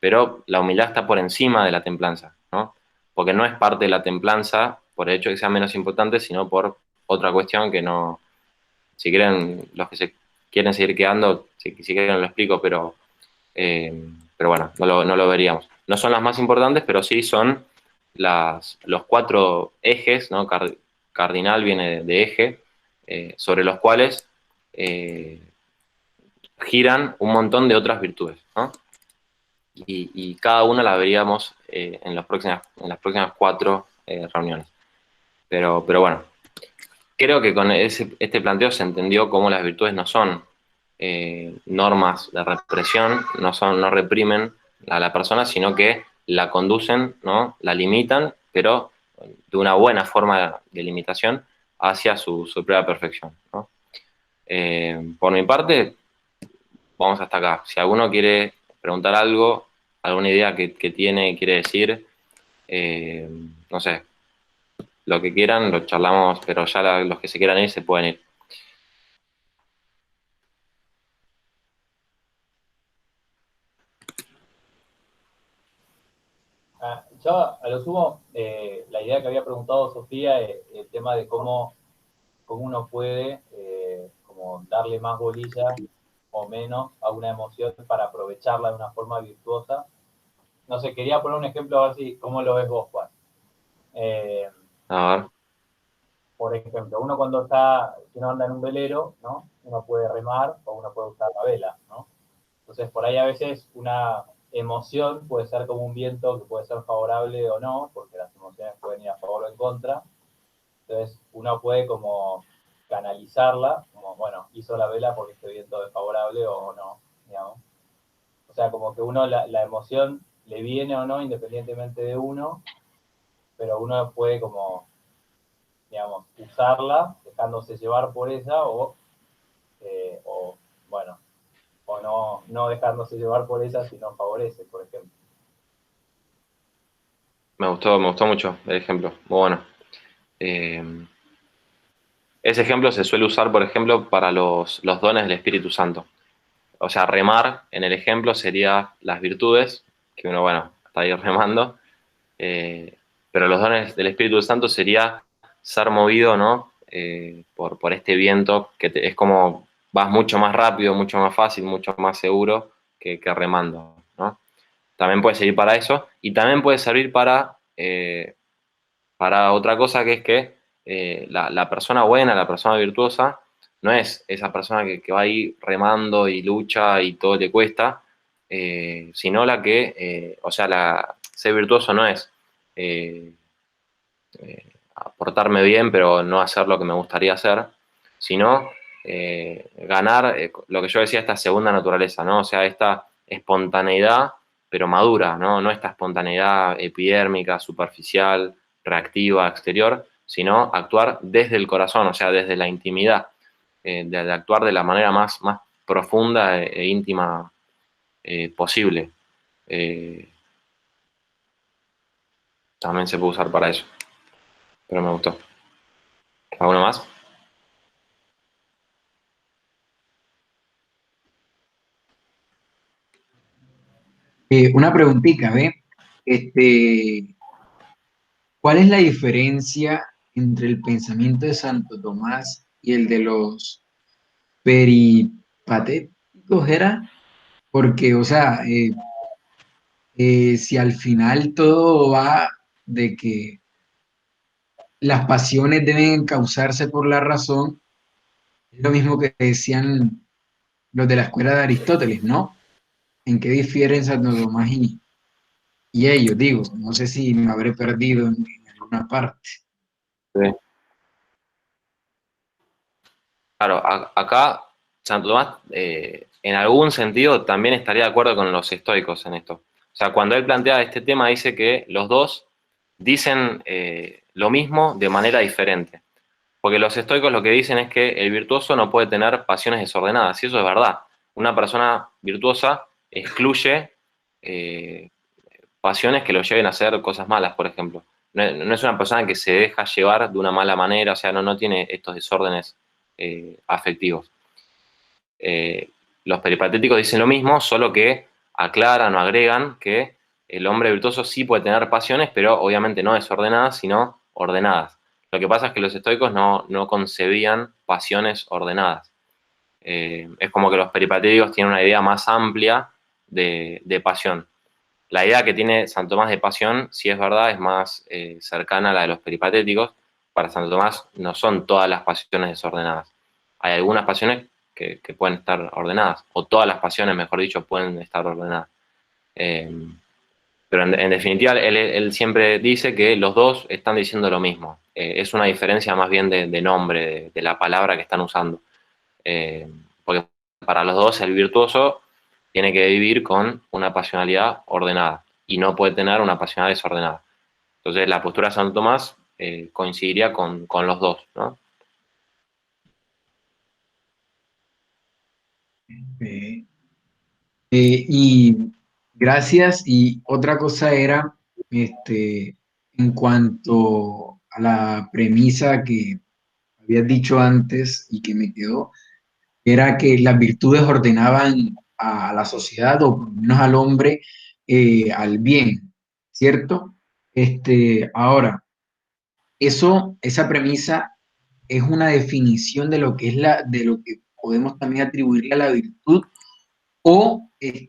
pero la humildad está por encima de la templanza, ¿no? Porque no es parte de la templanza por el hecho de que sea menos importante, sino por otra cuestión que no, si quieren, los que se quieren seguir quedando, si quieren lo explico, pero bueno, no lo veríamos. No son las más importantes, pero sí son los 4 ejes, ¿no? Cardinal viene de eje, sobre los cuales giran un montón de otras virtudes, ¿no? Y cada una la veríamos en las próximas 4 reuniones. Pero bueno, creo que con este planteo se entendió cómo las virtudes no son normas de represión, no reprimen a la persona, sino que la conducen, ¿no? La limitan, pero de una buena forma de limitación hacia su propia perfección, ¿no? Por mi parte, vamos hasta acá. Si alguno quiere preguntar algo, alguna idea que tiene y quiere decir, no sé, lo que quieran, lo charlamos, pero ya los que se quieran ir se pueden ir. Yo, a lo sumo, la idea que había preguntado Sofía, el tema de cómo uno puede como darle más bolilla o menos a una emoción para aprovecharla de una forma virtuosa. No sé, quería poner un ejemplo a ver si cómo lo ves vos, Juan. A ver. Por ejemplo, uno cuando si uno anda en un velero, ¿no? Uno puede remar o uno puede usar la vela, ¿no? Entonces, por ahí a veces una emoción puede ser como un viento que puede ser favorable o no, porque las emociones pueden ir a favor o en contra. Entonces, uno puede como canalizarla, como, bueno, hizo la vela porque este viento es favorable o no, digamos. O sea, como que uno la emoción le viene o no independientemente de uno, pero uno puede como, digamos, usarla dejándose llevar por ella o bueno, o no dejándose llevar por ella, sino favorece, por ejemplo. Me gustó mucho el ejemplo, muy bueno. Ese ejemplo se suele usar, por ejemplo, para los dones del Espíritu Santo. O sea, remar en el ejemplo sería las virtudes, que uno, bueno, está ahí remando, pero los dones del Espíritu Santo sería ser movido, ¿no? Por este viento que es como vas mucho más rápido, mucho más fácil, mucho más seguro que remando, ¿no? También puede servir para eso y también puede servir para otra cosa, que es que la persona buena, la persona virtuosa, no es esa persona que va ahí remando y lucha y todo le cuesta, sino la que, o sea, ser virtuoso no es portarme bien, pero no hacer lo que me gustaría hacer, sino ganar lo que yo decía, esta segunda naturaleza, ¿no? O sea, esta espontaneidad, pero madura, ¿no? No esta espontaneidad epidérmica, superficial, reactiva, exterior, sino actuar desde el corazón, o sea, desde la intimidad, de actuar de la manera más profunda e íntima posible. También se puede usar para eso, pero me gustó. ¿Alguno más? Una preguntita, ¿ve? Este, ¿Cuál es la diferencia entre el pensamiento de Santo Tomás y el de los peripatéticos, era? Porque, o sea, si al final todo va de que las pasiones deben causarse por la razón, es lo mismo que decían los de la escuela de Aristóteles, ¿no? ¿En qué difieren Santo Tomás y ellos? Digo, no sé si me habré perdido en alguna parte. Sí. Claro, acá Santo Tomás, en algún sentido, también estaría de acuerdo con los estoicos en esto. O sea, cuando él plantea este tema, dice que los dos dicen lo mismo de manera diferente. Porque los estoicos lo que dicen es que el virtuoso no puede tener pasiones desordenadas, y eso es verdad. Una persona virtuosa excluye eh, pasiones que lo lleven a hacer cosas malas, por ejemplo. No es una persona que se deja llevar de una mala manera, o sea, no tiene estos desórdenes afectivos. Los peripatéticos dicen lo mismo, solo que aclaran o agregan que el hombre virtuoso sí puede tener pasiones, pero obviamente no desordenadas, sino ordenadas. Lo que pasa es que los estoicos no concebían pasiones ordenadas. Es como que los peripatéticos tienen una idea más amplia de pasión. La idea que tiene Santo Tomás de pasión, si es verdad, es más cercana a la de los peripatéticos. Para Santo Tomás no son todas las pasiones desordenadas. Hay algunas pasiones que pueden estar ordenadas, o todas las pasiones, mejor dicho, pueden estar ordenadas. Pero en definitiva, él siempre dice que los dos están diciendo lo mismo. Es una diferencia más bien de nombre, de la palabra que están usando. Porque para los dos el virtuoso tiene que vivir con una pasionalidad ordenada y no puede tener una pasionalidad desordenada. Entonces la postura de Santo Tomás coincidiría con los dos, ¿no? Y gracias. Y otra cosa era, en cuanto a la premisa que habías dicho antes y que me quedó, era que las virtudes ordenaban a la sociedad o por lo menos al hombre al bien, ¿cierto? Ahora, esa premisa es una definición de lo que de lo que podemos también atribuirle a la virtud, o es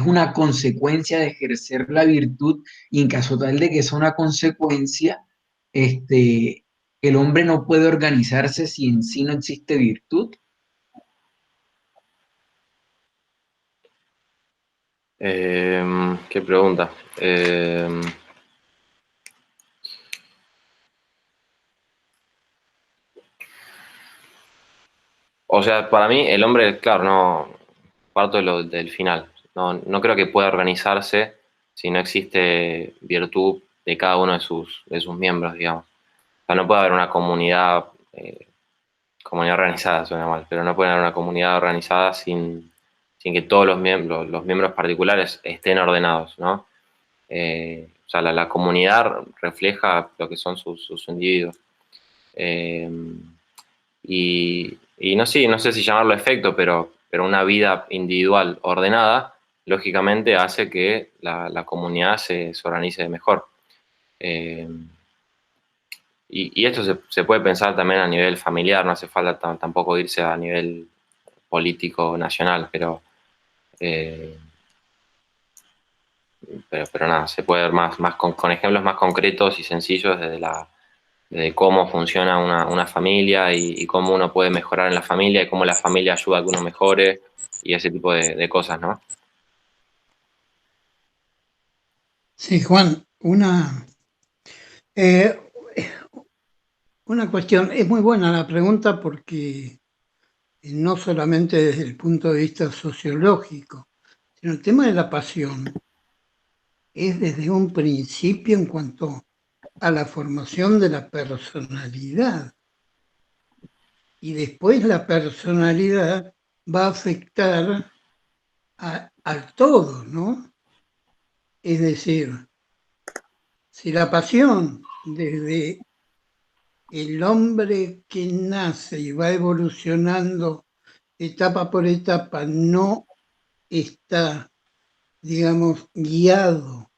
una consecuencia de ejercer la virtud, y en caso tal de que sea una consecuencia, el hombre no puede organizarse si en sí no existe virtud. ¿Qué pregunta? O sea, para mí el hombre, claro, no parto del final. No creo que pueda organizarse si no existe virtud de cada uno de sus miembros, digamos. O sea, no puede haber una comunidad comunidad organizada suena mal, pero no puede haber una comunidad organizada sin que todos los miembros particulares estén ordenados, ¿no? O sea, la comunidad refleja lo que son sus individuos. Y no sé si llamarlo efecto, pero una vida individual ordenada, lógicamente hace que la comunidad se organice mejor. Y esto se puede pensar también a nivel familiar, no hace falta tampoco irse a nivel político nacional, pero nada, se puede ver más con ejemplos más concretos y sencillos de cómo funciona una familia y cómo uno puede mejorar en la familia y cómo la familia ayuda a que uno mejore y ese tipo de cosas, ¿no? Sí, Juan, eh, una cuestión. Es muy buena la pregunta porque no solamente desde el punto de vista sociológico, sino el tema de la pasión es desde un principio en cuanto a la formación de la personalidad. Y después la personalidad va a afectar al todo, ¿no? Es decir, si la pasión desde el hombre que nace y va evolucionando etapa por etapa no está, digamos, guiado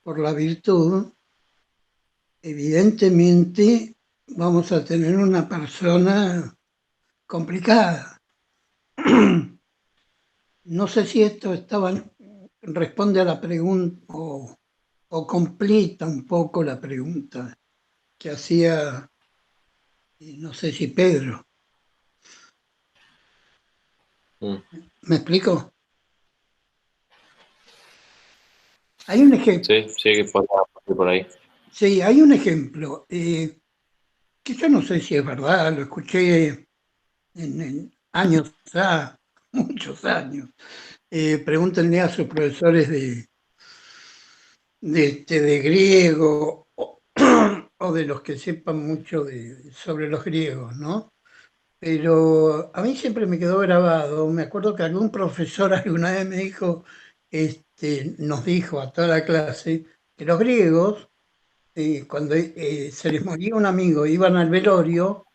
por la virtud, evidentemente vamos a tener una persona complicada. No sé si esto responde a la pregunta o completa un poco la pregunta que hacía, no sé si Pedro. ¿Me explico? Hay un ejemplo. Sí, que puede por ahí. Sí, hay un ejemplo que yo no sé si es verdad, lo escuché en años, muchos años. Pregúntenle a sus profesores de griego o de los que sepan mucho sobre los griegos, ¿no? Pero a mí siempre me quedó grabado. Me acuerdo que algún profesor alguna vez me dijo, nos dijo a toda la clase que los griegos, cuando se les moría un amigo, iban al velorio,